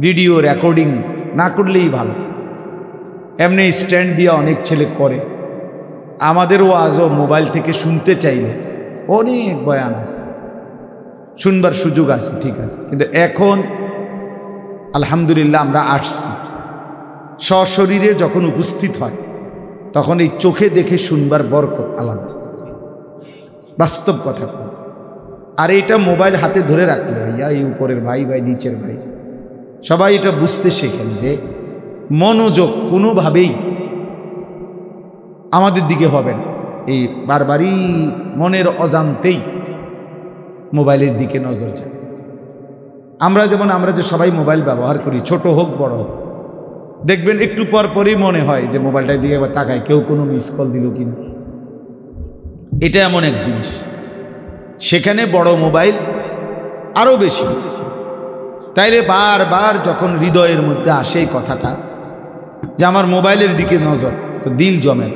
ভিডিও রেকর্ডিং না করলেই ভালো। এমনি স্ট্যান্ড দিয়ে অনেক ছেলে করে, আমাদেরও আজও মোবাইল থেকে শুনতে চাইলে অনেক বয়ান আছে, শুনবার সুযোগ আছে, ঠিক আছে, কিন্তু এখন আলহামদুলিল্লাহ আমরা আসছি। সশরীরে যখন উপস্থিত হয় তখন এই চোখে দেখে শুনবার বরকত আলাদা, বাস্তব কথা। আর এটা মোবাইল হাতে ধরে রাখলে ভাইয়া, এই উপরের ভাই ভাই নিচের ভাই সবাই এটা বুঝতে শেখেন যে মনোযোগ কোনোভাবেই আমাদের দিকে হবে না। এই বারবারই মনের অজান্তেই মোবাইলের দিকে নজর যায়। আমরা যে সবাই মোবাইল ব্যবহার করি, ছোট হোক বড় হোক, দেখবেন একটু পর পরই মনে হয় যে মোবাইলটার দিকে একবার তাকায়, কেউ কোনো মিস কল দিল কিনা। এটা এমন এক জিনিস, সেখানে বড় মোবাইল আরো বেশি। তাইলে বারবার যখন হৃদয়ের মধ্যে আসে এই কথাটা যে আমার মোবাইলের দিকে নজর, তো দিল জমে।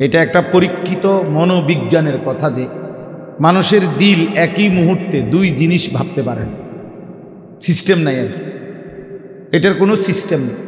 এটা একটা পরীক্ষিত মনোবিজ্ঞানের কথা যে মানুষের দিল একই মুহূর্তে 2 জিনিস ভাবতে পারে না। সিস্টেম নাই আর, এটার কোনো সিস্টেম নেই।